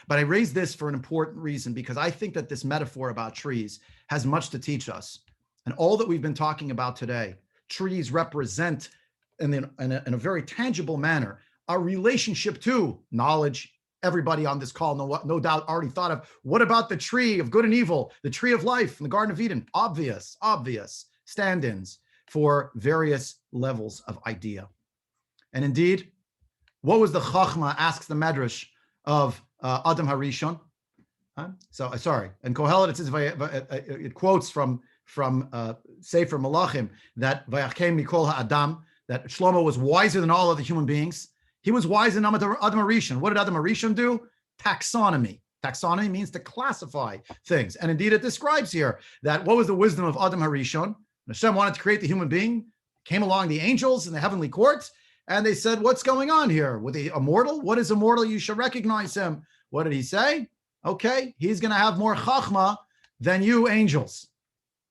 But I raise this for an important reason, because I think that this metaphor about trees has much to teach us. And all that we've been talking about today, trees represent in a very tangible manner our relationship to knowledge. Everybody on this call, no doubt, already thought of, what about the tree of good and evil, the tree of life in the Garden of Eden? Obvious stand-ins for various levels of idea. And indeed, what was the chachma, asks the Medrash, of Adam Harishon? Sorry, and Kohelet, it says, it quotes from Sefer Malachim that Vayachem Mikol HaAdam, that Shlomo was wiser than all of the human beings. He was wiser than Adam Harishon. What did Adam Harishon do? Taxonomy. Taxonomy means to classify things. And indeed, it describes here that what was the wisdom of Adam Harishon? Hashem wanted to create the human being, came along the angels in the heavenly court, and they said, what's going on here? With the immortal? What is immortal? You should recognize him. What did he say? Okay, he's going to have more chachma than you angels.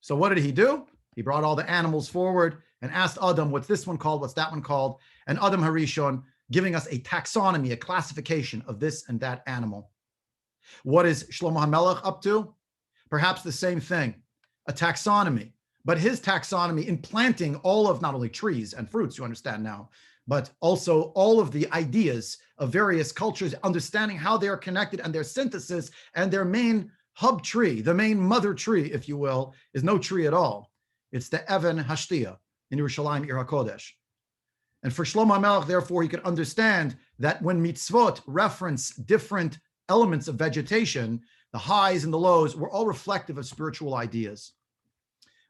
So what did he do? He brought all the animals forward and asked Adam, what's this one called? What's that one called? And Adam Harishon giving us a taxonomy, a classification of this and that animal. What is Shlomo HaMelech up to? Perhaps the same thing, a taxonomy. But his taxonomy in planting all of not only trees and fruits, you understand now, but also all of the ideas of various cultures, understanding how they are connected and their synthesis, and their main hub tree, the main mother tree, if you will, is no tree at all. It's the Even Hashtia in Yerushalayim, HaKodesh. And for Shlomo HaMelech, therefore, he could understand that when mitzvot reference different elements of vegetation, the highs and the lows were all reflective of spiritual ideas.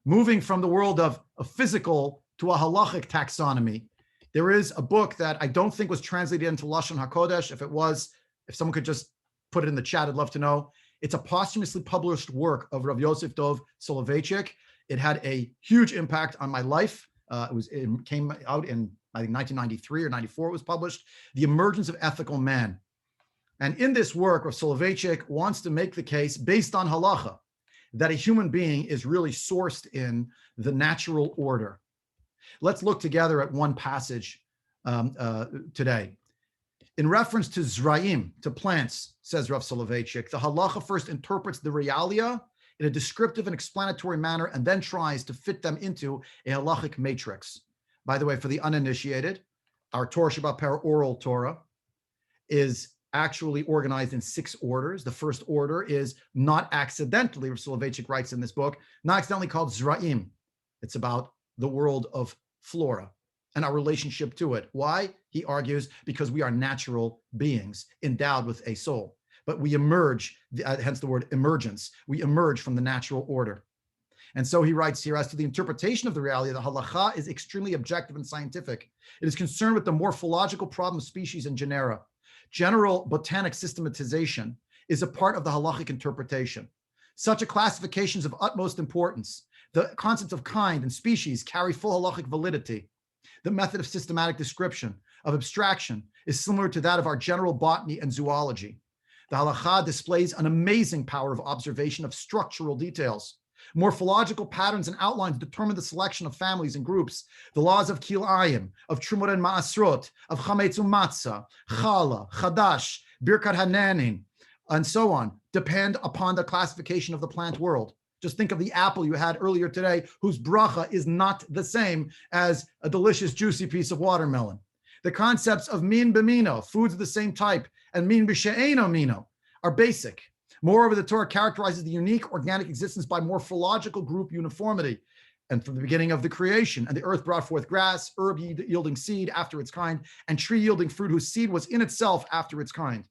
Moving from the world of a physical to a halachic taxonomy, there is a book that I don't think was translated into Lashon HaKodesh. If it was, if someone could just put it in the chat, I'd love to know. It's a posthumously published work of Rav Yosef Dov Soloveitchik. It had a huge impact on my life. It came out in, I think, 1993 or 94 it was published, The Emergence of Ethical Man. And in this work, Rav Soloveitchik wants to make the case, based on halacha, that a human being is really sourced in the natural order. Let's look together at one passage today. In reference to Zraim, to plants, says Rav Soloveitchik, the halacha first interprets the realia in a descriptive and explanatory manner and then tries to fit them into a halachic matrix. By the way, for the uninitiated, our Torah Shabbat Per oral Torah is actually organized in 6 orders. The first order is not accidentally, Rav Soloveitchik writes in this book, not accidentally called Zraim. It's about the world of flora and our relationship to it. Why? He argues, because we are natural beings endowed with a soul. But we emerge, hence the word emergence, we emerge from the natural order. And so he writes here, as to the interpretation of the reality, the halacha is extremely objective and scientific. It is concerned with the morphological problem of species and genera. General botanic systematization is a part of the halachic interpretation. Such a classification is of utmost importance. The concepts of kind and species carry full halachic validity. The method of systematic description, of abstraction, is similar to that of our general botany and zoology. The halacha displays an amazing power of observation of structural details. Morphological patterns and outlines determine the selection of families and groups. The laws of kilayim, of trumot and ma'asrot, of chametz u'matzah, chala, chadash, birkat hananin, and so on, depend upon the classification of the plant world. Just think of the apple you had earlier today, whose bracha is not the same as a delicious, juicy piece of watermelon. The concepts of min b'mino, foods of the same type, and min b'she'eno mino, are basic. Moreover, the Torah characterizes the unique organic existence by morphological group uniformity. And from the beginning of the creation, and the earth brought forth grass, herb yielding seed after its kind, and tree yielding fruit whose seed was in itself after its kind.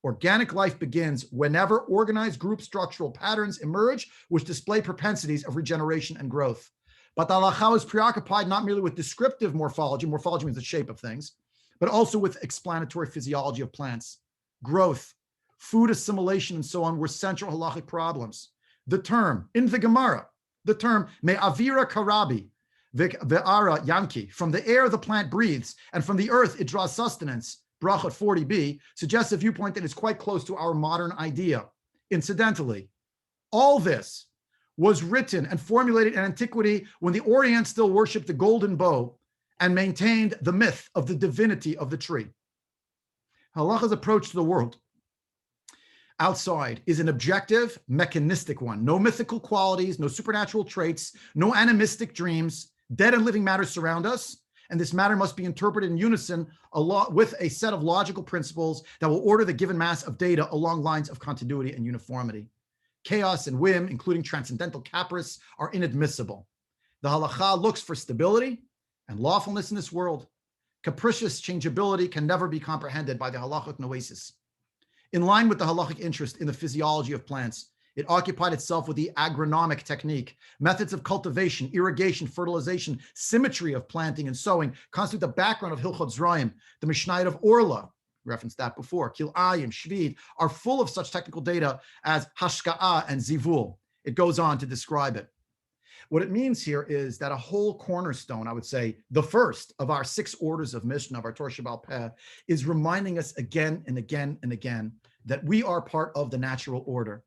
Organic life begins whenever organized group structural patterns emerge, which display propensities of regeneration and growth. But the halacha is preoccupied not merely with descriptive morphology, morphology means the shape of things, but also with explanatory physiology of plants. Growth, food assimilation, and so on were central halachic problems. The term, in the Gemara, the term me'avira karabi, Ve'ara yanki, from the air the plant breathes, and from the earth it draws sustenance. Brachot 40b suggests a viewpoint that is quite close to our modern idea. Incidentally, all this was written and formulated in antiquity when the Orient still worshipped the golden bow and maintained the myth of the divinity of the tree. Halacha's approach to the world outside is an objective, mechanistic one. No mythical qualities, no supernatural traits, no animistic dreams. Dead and living matter surround us, and this matter must be interpreted in unison with a set of logical principles that will order the given mass of data along lines of continuity and uniformity. Chaos and whim, including transcendental caprice, are inadmissible. The halacha looks for stability and lawfulness in this world. Capricious changeability can never be comprehended by the halachic noesis. In line with the halachic interest in the physiology of plants, it occupied itself with the agronomic technique. Methods of cultivation, irrigation, fertilization, symmetry of planting and sowing constitute the background of Hilchot Zra'im. The Mishnayot of Orla, referenced that before, Kil'ayim, Shvid, are full of such technical data as Hashka'ah and Zivul. It goes on to describe it. What it means here is that a whole cornerstone, I would say, the first of our 6 orders of Mishnah, of our Torah Shebaal Peh, is reminding us again and again and again that we are part of the natural order.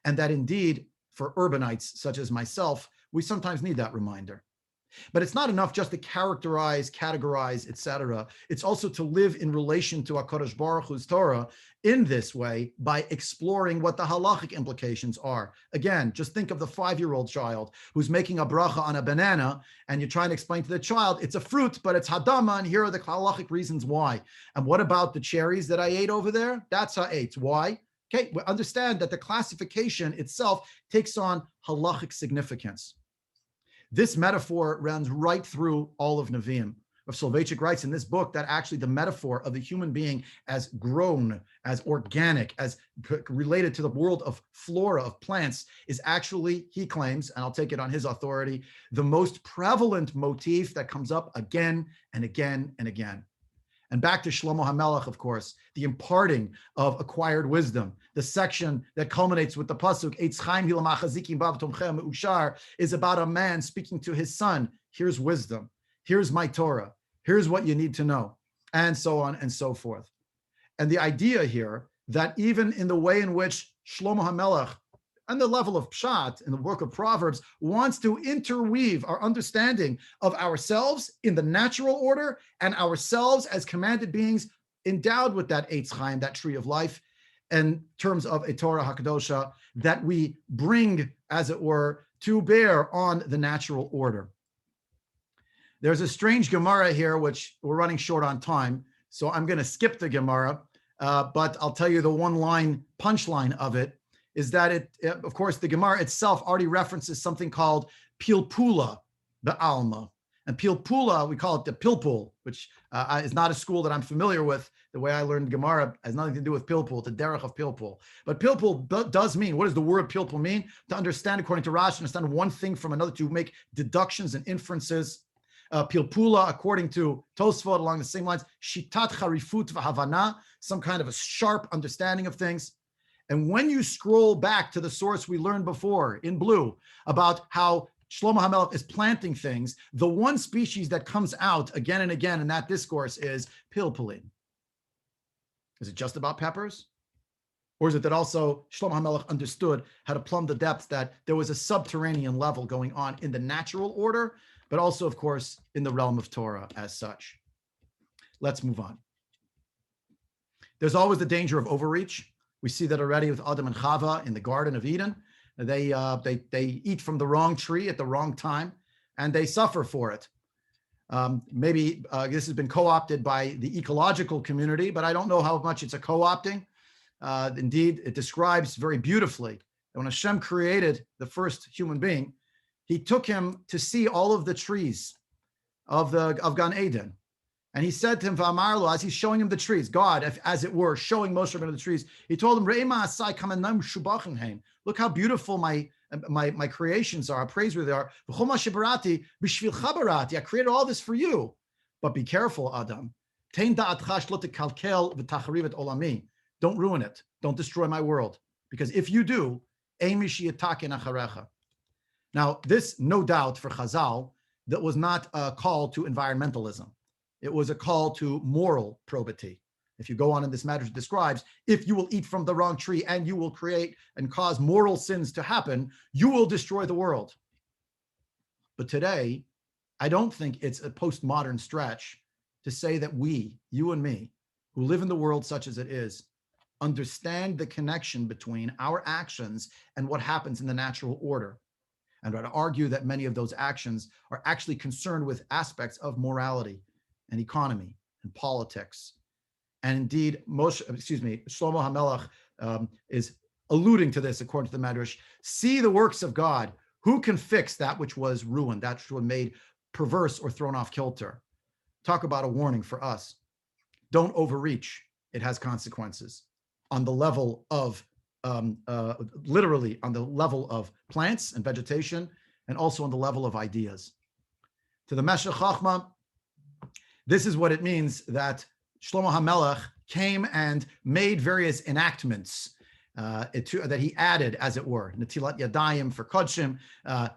And that indeed, for urbanites such as myself, we sometimes need that reminder. But it's not enough just to characterize, categorize, etc. It's also to live in relation to HaKodesh Baruch Hu's Torah in this way by exploring what the halachic implications are. Again, just think of the 5-year-old child who's making a bracha on a banana, and you're trying to explain to the child, it's a fruit, but it's hadama, and here are the halachic reasons why. And what about the cherries that I ate over there? That's ha'etz. Why? Okay, we understand that the classification itself takes on halachic significance. This metaphor runs right through all of Nevi'im. Rav Soloveitchik writes in this book that actually the metaphor of the human being as grown, as organic, as related to the world of flora, of plants, is actually, he claims, and I'll take it on his authority, the most prevalent motif that comes up again and again and again. And back to Shlomo HaMelech, of course, the imparting of acquired wisdom. The section that culminates with the pasuk, Eitz Chaim Hilam Achazikim Bav Tomchem Ushar, is about a man speaking to his son. Here's wisdom. Here's my Torah. Here's what you need to know. And so on and so forth. And the idea here that even in the way in which Shlomo HaMelech, on the level of Pshat in the book of Proverbs, wants to interweave our understanding of ourselves in the natural order and ourselves as commanded beings endowed with that Eitz Chaim, that tree of life, in terms of a Torah HaKodosha that we bring, as it were, to bear on the natural order. There's a strange Gemara here, which we're running short on time, so I'm going to skip the Gemara, but I'll tell you the one-line punchline of it, is that of course, the Gemara itself already references something called Pilpula, the Alma. And Pilpula, we call it the Pilpul, which is not a school that I'm familiar with. The way I learned Gemara has nothing to do with Pilpul, the derech of Pilpul. But Pilpul does mean, what does the word Pilpul mean? To understand, according to Rashi, understand one thing from another, to make deductions and inferences. Pilpula, according to Tosfot, along the same lines, Shitat Charifut v'Havana, some kind of a sharp understanding of things. And when you scroll back to the source we learned before in blue about how Shlomo HaMelech is planting things, the one species that comes out again and again in that discourse is pilpulin. Is it just about peppers? Or is it that also Shlomo HaMelech understood how to plumb the depths, that there was a subterranean level going on in the natural order, but also, of course, in the realm of Torah as such? Let's move on. There's always the danger of overreach. We see that already with Adam and Chava in the Garden of Eden. They eat from the wrong tree at the wrong time, and they suffer for it. Maybe this has been co-opted by the ecological community, but I don't know how much it's a co-opting. Indeed, it describes very beautifully that when Hashem created the first human being, he took him to see all of the trees of Gan Eden. And he said to him, V'amarlo, as he's showing him the trees, God, as it were, showing Moshe Rabbeinu the trees, he told him, Re'ema asai kamanam shubachin hein. Look how beautiful my creations are, how praiseworthy they are. V'chol shebarati b'shvilcha barati. I created all this for you. But be careful, Adam. Tein da'atcha shlo tekalkel v'tachariv et olami. Don't ruin it. Don't destroy my world. Because if you do, ein mi sheyitaken acharecha. Now, this, no doubt, for Chazal, that was not a call to environmentalism. It was a call to moral probity. If you go on in this matter, it describes, if you will eat from the wrong tree and you will create and cause moral sins to happen, you will destroy the world. But today, I don't think it's a postmodern stretch to say that we, you and me, who live in the world such as it is, understand the connection between our actions and what happens in the natural order. And I'd argue that many of those actions are actually concerned with aspects of morality and economy and politics. And indeed, Shlomo HaMelech is alluding to this according to the Medrash. See the works of God. Who can fix that which was ruined, that which was made perverse or thrown off kilter? Talk about a warning for us. Don't overreach. It has consequences on the level of, literally on the level of plants and vegetation, and also on the level of ideas. To the Meshech Chachma, this is what it means that Shlomo HaMelech came and made various enactments that he added, as it were, Netilat Yadayim for Kodshim,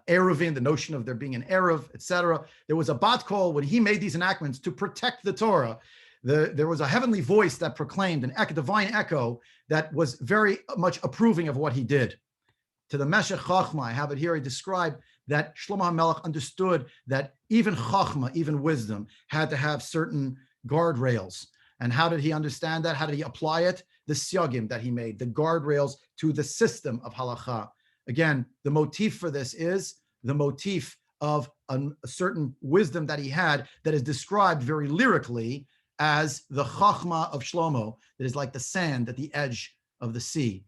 Eruvin, the notion of there being an Eruv, etc. There was a bat kol when he made these enactments to protect the Torah. There was a heavenly voice that proclaimed an divine echo that was very much approving of what he did. To the Meshech Chachma, I have it here, he described that Shlomo HaMelech understood that even Chachma, even wisdom, had to have certain guardrails. And how did he understand that? How did he apply it? The siyagim that he made, the guardrails to the system of halacha. Again, the motif for this is the motif of a certain wisdom that he had that is described very lyrically as the chachma of Shlomo, that is like the sand at the edge of the sea.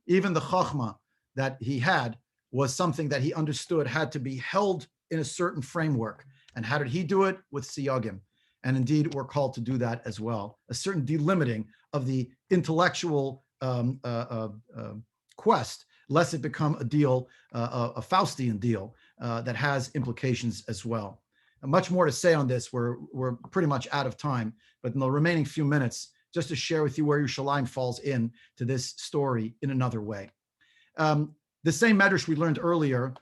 Even the chachma that he had was something that he understood had to be held in a certain framework. And how did he do it? With siyagim. And indeed, we're called to do that as well. A certain delimiting of the intellectual quest, lest it become a deal, a Faustian deal that has implications as well. And much more to say on this. We're pretty much out of time, but in the remaining few minutes, just to share with you where Yerushalayim falls in to this story in another way. The same medrash we learned earlier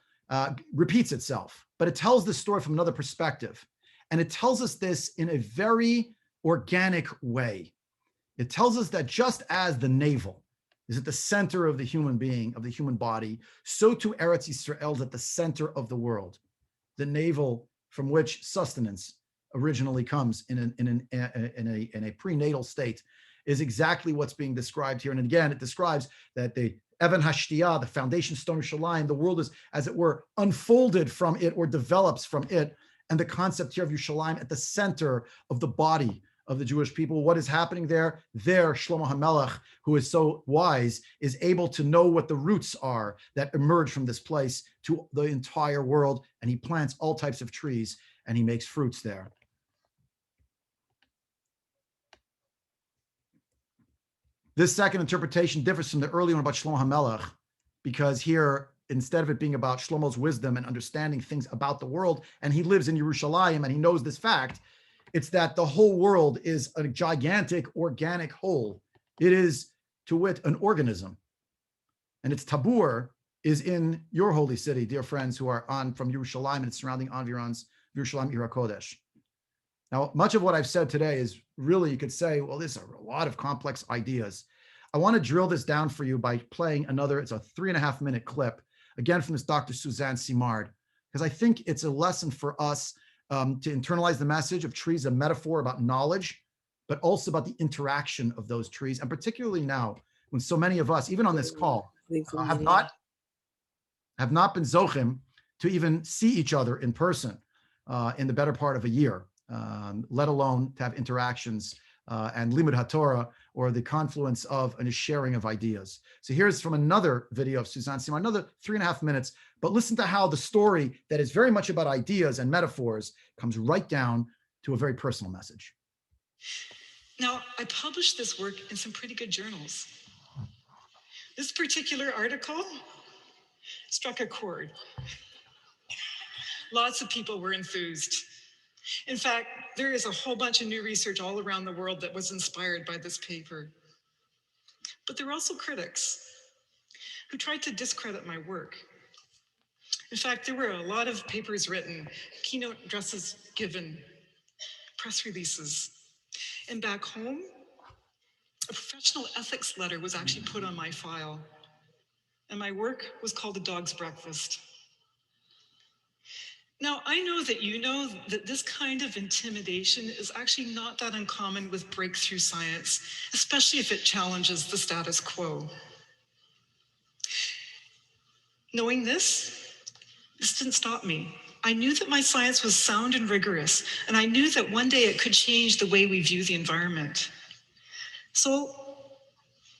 repeats itself, but it tells the story from another perspective. And it tells us this in a very organic way. It tells us that just as the navel is at the center of the human being, of the human body, so too Eretz Yisrael is at the center of the world. The navel from which sustenance originally comes in a prenatal state is exactly what's being described here. And again, it describes that the Even Hashtiyah, the foundation stone of Yerushalayim, the world is, as it were, unfolded from it or develops from it. And the concept here of Yerushalayim at the center of the body of the Jewish people. What is happening there? There, Shlomo HaMelech, who is so wise, is able to know what the roots are that emerge from this place to the entire world. And he plants all types of trees and he makes fruits there. This second interpretation differs from the earlier one about Shlomo HaMelech, because here, instead of it being about Shlomo's wisdom and understanding things about the world, and he lives in Yerushalayim and he knows this fact, it's that the whole world is a gigantic organic whole. It is, to wit, an organism. And its tabur is in your holy city, dear friends who are on from Yerushalayim and its surrounding environs, Yerushalayim, HaKodesh. Now, much of what I've said today is really, you could say, well, there's a lot of complex ideas. I want to drill this down for you by playing another, it's a 3.5-minute clip, again from this Dr. Suzanne Simard, because I think it's a lesson for us to internalize the message of trees, a metaphor about knowledge, but also about the interaction of those trees. And particularly now, when so many of us, even on this call, have not been zochim to even see each other in person in the better part of a year, let alone to have interactions and limud haTorah, or the confluence of and a sharing of ideas. So here's from another video of Suzanne Simard, another 3.5 minutes, but listen to how the story that is very much about ideas and metaphors comes right down to a very personal message. Now, I published this work in some pretty good journals. This particular article struck a chord. Lots of people were enthused. In fact, there is a whole bunch of new research all around the world that was inspired by this paper. But there were also critics who tried to discredit my work. In fact, there were a lot of papers written, keynote addresses given, press releases. And back home, a professional ethics letter was actually put on my file. And my work was called A Dog's Breakfast. Now, I know that you know that this kind of intimidation is actually not that uncommon with breakthrough science, especially if it challenges the status quo. Knowing this didn't stop me. I knew that my science was sound and rigorous, and I knew that one day it could change the way we view the environment. So,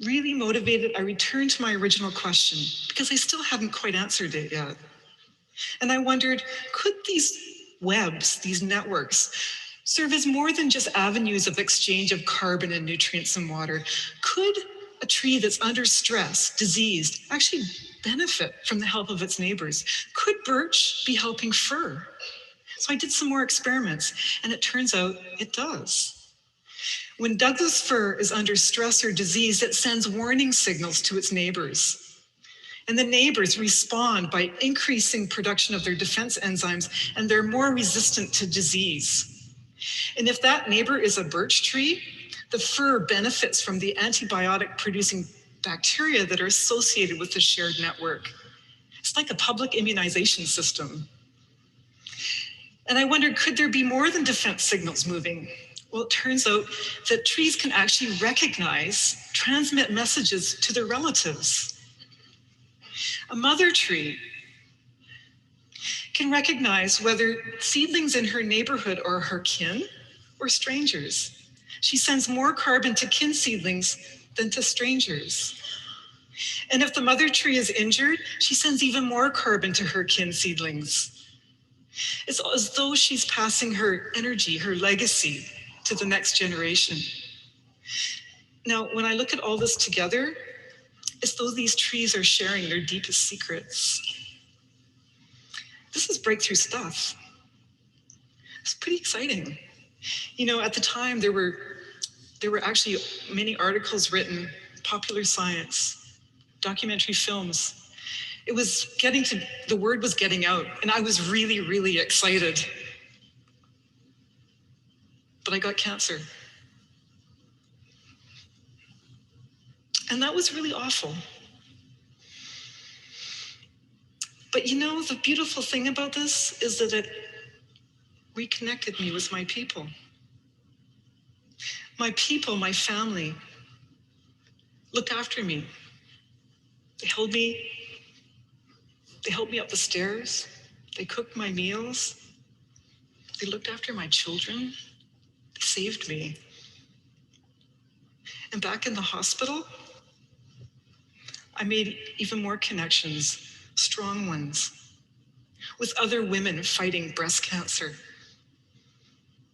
really motivated, I returned to my original question because I still hadn't quite answered it yet. And I wondered, could these webs, these networks, serve as more than just avenues of exchange of carbon and nutrients and water? Could a tree that's under stress, diseased, actually benefit from the help of its neighbors? Could birch be helping fir? So I did some more experiments, and it turns out it does. When Douglas fir is under stress or disease, it sends warning signals to its neighbors. And the neighbors respond by increasing production of their defense enzymes, and they're more resistant to disease. And if that neighbor is a birch tree, the fir benefits from the antibiotic-producing bacteria that are associated with the shared network. It's like a public immunization system. And I wondered, could there be more than defense signals moving? Well, it turns out that trees can actually recognize, transmit messages to their relatives. A mother tree can recognize whether seedlings in her neighborhood are her kin or strangers. She sends more carbon to kin seedlings than to strangers. And if the mother tree is injured, she sends even more carbon to her kin seedlings. It's as though she's passing her energy, her legacy, to the next generation. Now, when I look at all this together, it's though these trees are sharing their deepest secrets. This is breakthrough stuff. It's pretty exciting. You know, at the time, there were actually many articles written, popular science, documentary films. It was the word was getting out, and I was really, really excited. But I got cancer. And that was really awful. But you know, the beautiful thing about this is that it reconnected me with my people. My people, my family, looked after me. They helped me up the stairs. They cooked my meals. They looked after my children. They saved me. And back in the hospital, I made even more connections, strong ones, with other women fighting breast cancer.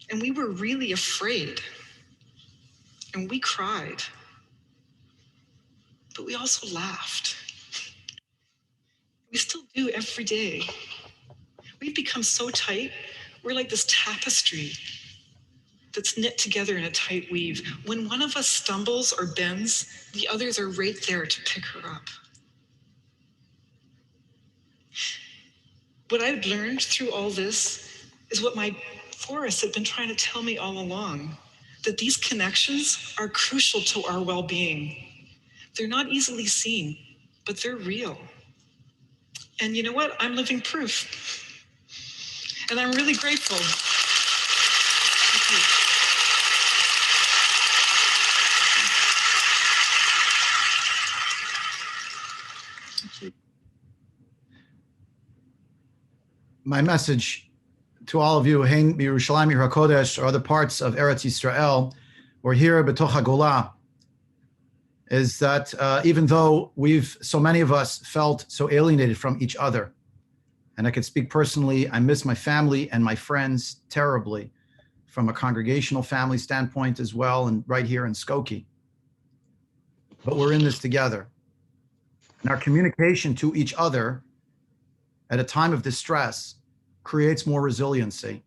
And we were really afraid. And we cried. But we also laughed. We still do every day. We've become so tight. We're like this tapestry that's knit together in a tight weave. When one of us stumbles or bends, the others are right there to pick her up. What I've learned through all this is what my forests have been trying to tell me all along, that these connections are crucial to our well-being. They're not easily seen, but they're real. And you know what? I'm living proof. And I'm really grateful. Thank you. My message to all of you, Hein Yerushalayim, HaKodesh, or other parts of Eretz Yisrael, or here b'toch HaGolah, is that even though so many of us felt so alienated from each other, and I could speak personally, I miss my family and my friends terribly, from a congregational family standpoint as well, and right here in Skokie. But we're in this together. And our communication to each other at a time of distress creates more resiliency.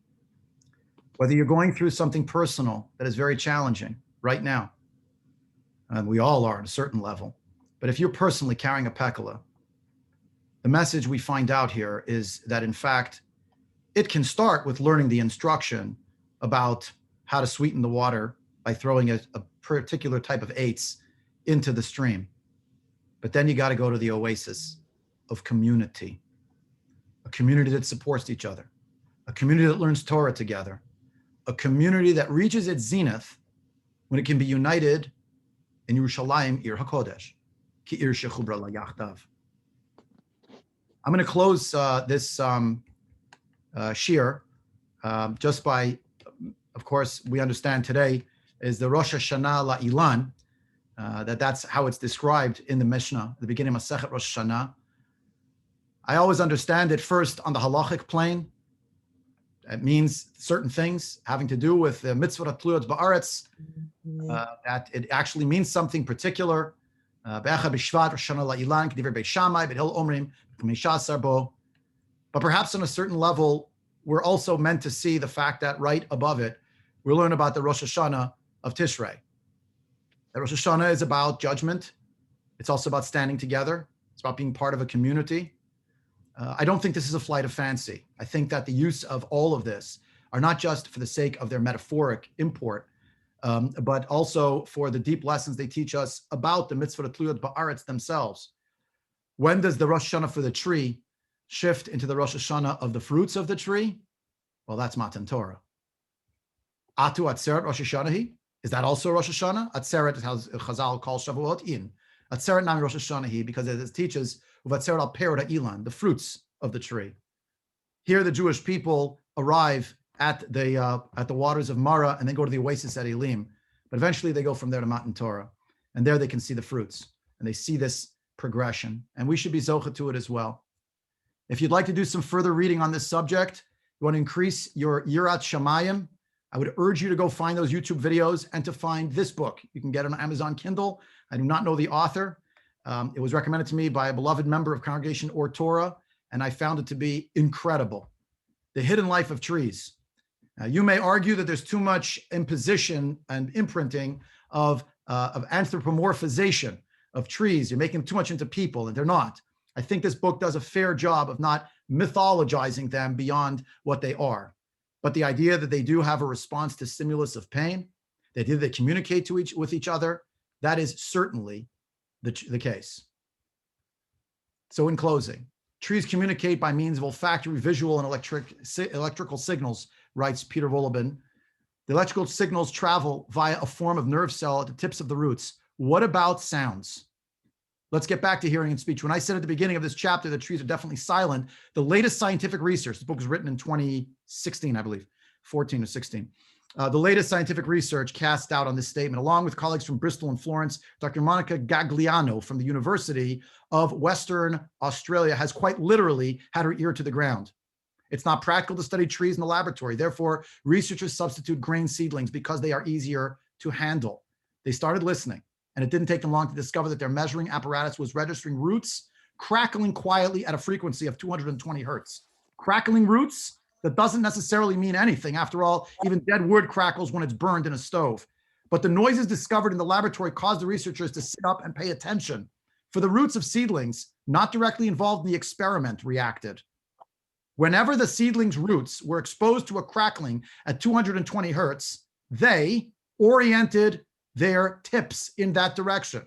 Whether you're going through something personal that is very challenging right now, and we all are at a certain level, but if you're personally carrying a pekala, The message we find out here is that, in fact, it can start with learning the instruction about how to sweeten the water by throwing a particular type of eights into the stream. But then you got to go to the oasis of community, a community that supports each other, a community that learns Torah together, a community that reaches its zenith when it can be united in Yerushalayim, HaKodesh, ki ir shechubra la yachdav. I'm going to close this Shiur just by, of course, we understand today is the Rosh Hashanah La'ilan, that's how it's described in the Mishnah, the beginning of Masechet Rosh Hashanah. I always understand it first on the halachic plane. It means certain things having to do with the mitzvah tluyot ba'aretz, that it actually means something particular. Be'echad Bishvat Rosh Hashanah La'ilan k'divrei Beit Shammai Beit Hillel Omrim k'mishasar bo. But perhaps on a certain level, we're also meant to see the fact that right above it, we learn about the Rosh Hashanah of Tishrei. The Rosh Hashanah is about judgment. It's also about standing together. It's about being part of a community. I don't think this is a flight of fancy. I think that the use of all of this are not just for the sake of their metaphoric import, but also for the deep lessons they teach us about the mitzvah tluyot ba'aretz themselves. When does the Rosh Hashanah for the tree shift into the Rosh Hashanah of the fruits of the tree? Well, that's Matan Torah. Atu Atzeret Rosh Hashanah. Is that also Rosh Hashanah? Atzeret is how Chazal calls Shavuot in. Atzeret Nami Rosh Hashanah, because it teaches Uvatzeret al Perot Ilan, the fruits of the tree. Here, the Jewish people arrive at the waters of Mara and then go to the oasis at Elim. But eventually, they go from there to Matan Torah, and there they can see the fruits and they see this progression. And we should be zocheh to it as well. If you'd like to do some further reading on this subject, you want to increase your Yirat Shamayim, I would urge you to go find those YouTube videos and to find this book. You can get it on Amazon Kindle. I do not know the author. It was recommended to me by a beloved member of Congregation or Torah, and I found it to be incredible. The Hidden Life of Trees. Now, you may argue that there's too much imposition and imprinting of anthropomorphization of trees. You're making them too much into people, and they're not. I think this book does a fair job of not mythologizing them beyond what they are. But the idea that they do have a response to stimulus of pain, the idea that they communicate with each other, that is certainly the case. So in closing, trees communicate by means of olfactory, visual, and electrical signals, writes Peter Volobin. The electrical signals travel via a form of nerve cell at the tips of the roots. What about sounds? Let's get back to hearing and speech. When I said at the beginning of this chapter that trees are definitely silent, the latest scientific research, the book was written in 2016, I believe, 14 or 16. The latest scientific research cast doubt on this statement, along with colleagues from Bristol and Florence. Dr. Monica Gagliano from the University of Western Australia has quite literally had her ear to the ground. It's not practical to study trees in the laboratory. Therefore, researchers substitute grain seedlings because they are easier to handle. They started listening, and it didn't take them long to discover that their measuring apparatus was registering roots crackling quietly at a frequency of 220 hertz. Crackling roots, that doesn't necessarily mean anything. After all, even dead wood crackles when it's burned in a stove. But the noises discovered in the laboratory caused the researchers to sit up and pay attention. For the roots of seedlings, not directly involved in the experiment, reacted. Whenever the seedling's roots were exposed to a crackling at 220 hertz, they oriented their tips in that direction.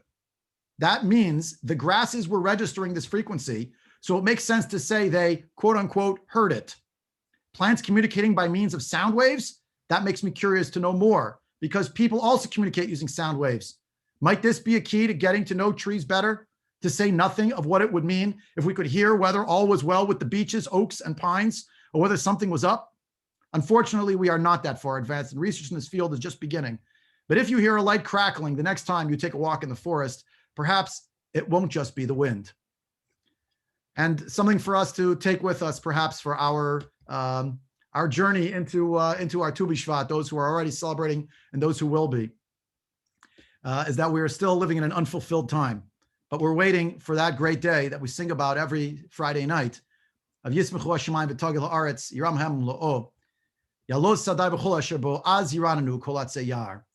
That means the grasses were registering this frequency, so it makes sense to say they, quote unquote, heard it. Plants communicating by means of sound waves? That makes me curious to know more, because people also communicate using sound waves. Might this be a key to getting to know trees better? To say nothing of what it would mean if we could hear whether all was well with the beeches, oaks, and pines, or whether something was up? Unfortunately, we are not that far advanced, and research in this field is just beginning. But if you hear a light crackling the next time you take a walk in the forest, perhaps it won't just be the wind. And something for us to take with us, perhaps for our journey into our Tu B'Shvat, those who are already celebrating and those who will be, is that we are still living in an unfulfilled time. But we're waiting for that great day that we sing about every Friday night of Yismechu Hashemayim v'Tagil Haaretz Yiram Hem Lo'o Yalos Sadai B'Chol Asher Bo Az Yirananu Kol Atzei Yar.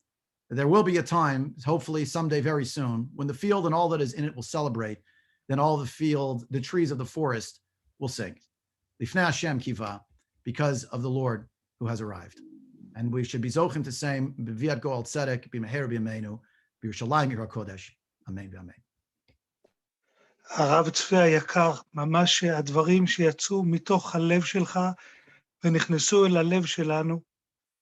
There will be a time, hopefully someday very soon, when the field and all that is in it will celebrate, then all the trees of the forest will sing. Lifnei Hashem kiva, because of the Lord who has arrived. And we should be zochim to say, b'viat goal tzedek, b'meher b'yameinu, b'Yerushalayim HaKodesh. Amen v'amen. הרב צבי היקר, ממש הדברים שיצאו מתוך הלב שלך ונכנסו אל הלב שלנו,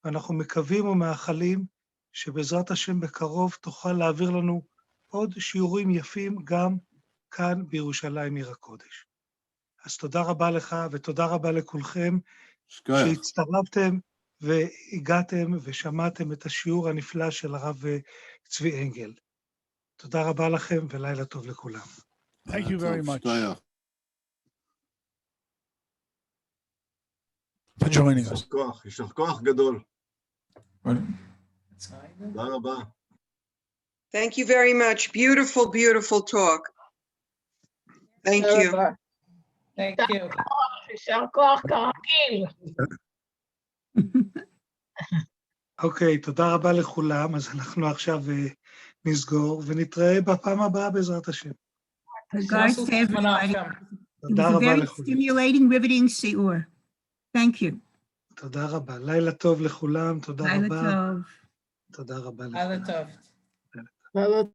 ואנחנו מקווים ומאחלים שבעזרת השם בקרוב תוכל להעביר לנו עוד שיעורים יפים גם כאן בירושלים עיר הקודש. אז תודה רבה לך ותודה רבה לכולכם שהצטרפתם והגעתם ושמעתם את השיעור הנפלא של הרב צבי אנגל. תודה רבה לכם ולילה טוב לכולם. Thank you very much for joining us. יישר כוח גדול. תודה רבה. Thank you very much. Beautiful, beautiful talk. Thank you. Thank you. יישר כוח כרגיל. אוקיי, תודה רבה לכולם. אז אנחנו עכשיו נסגור ונתראה בפעם הבאה בעזרת השם. Regards to everybody. It תודה was a רבה very לכולם. stimulating, riveting shiur. Thank you. תודה רבה. לילה טוב לכולם. תודה לילה רבה. טוב. תודה רבה לילה לכולם. טוב.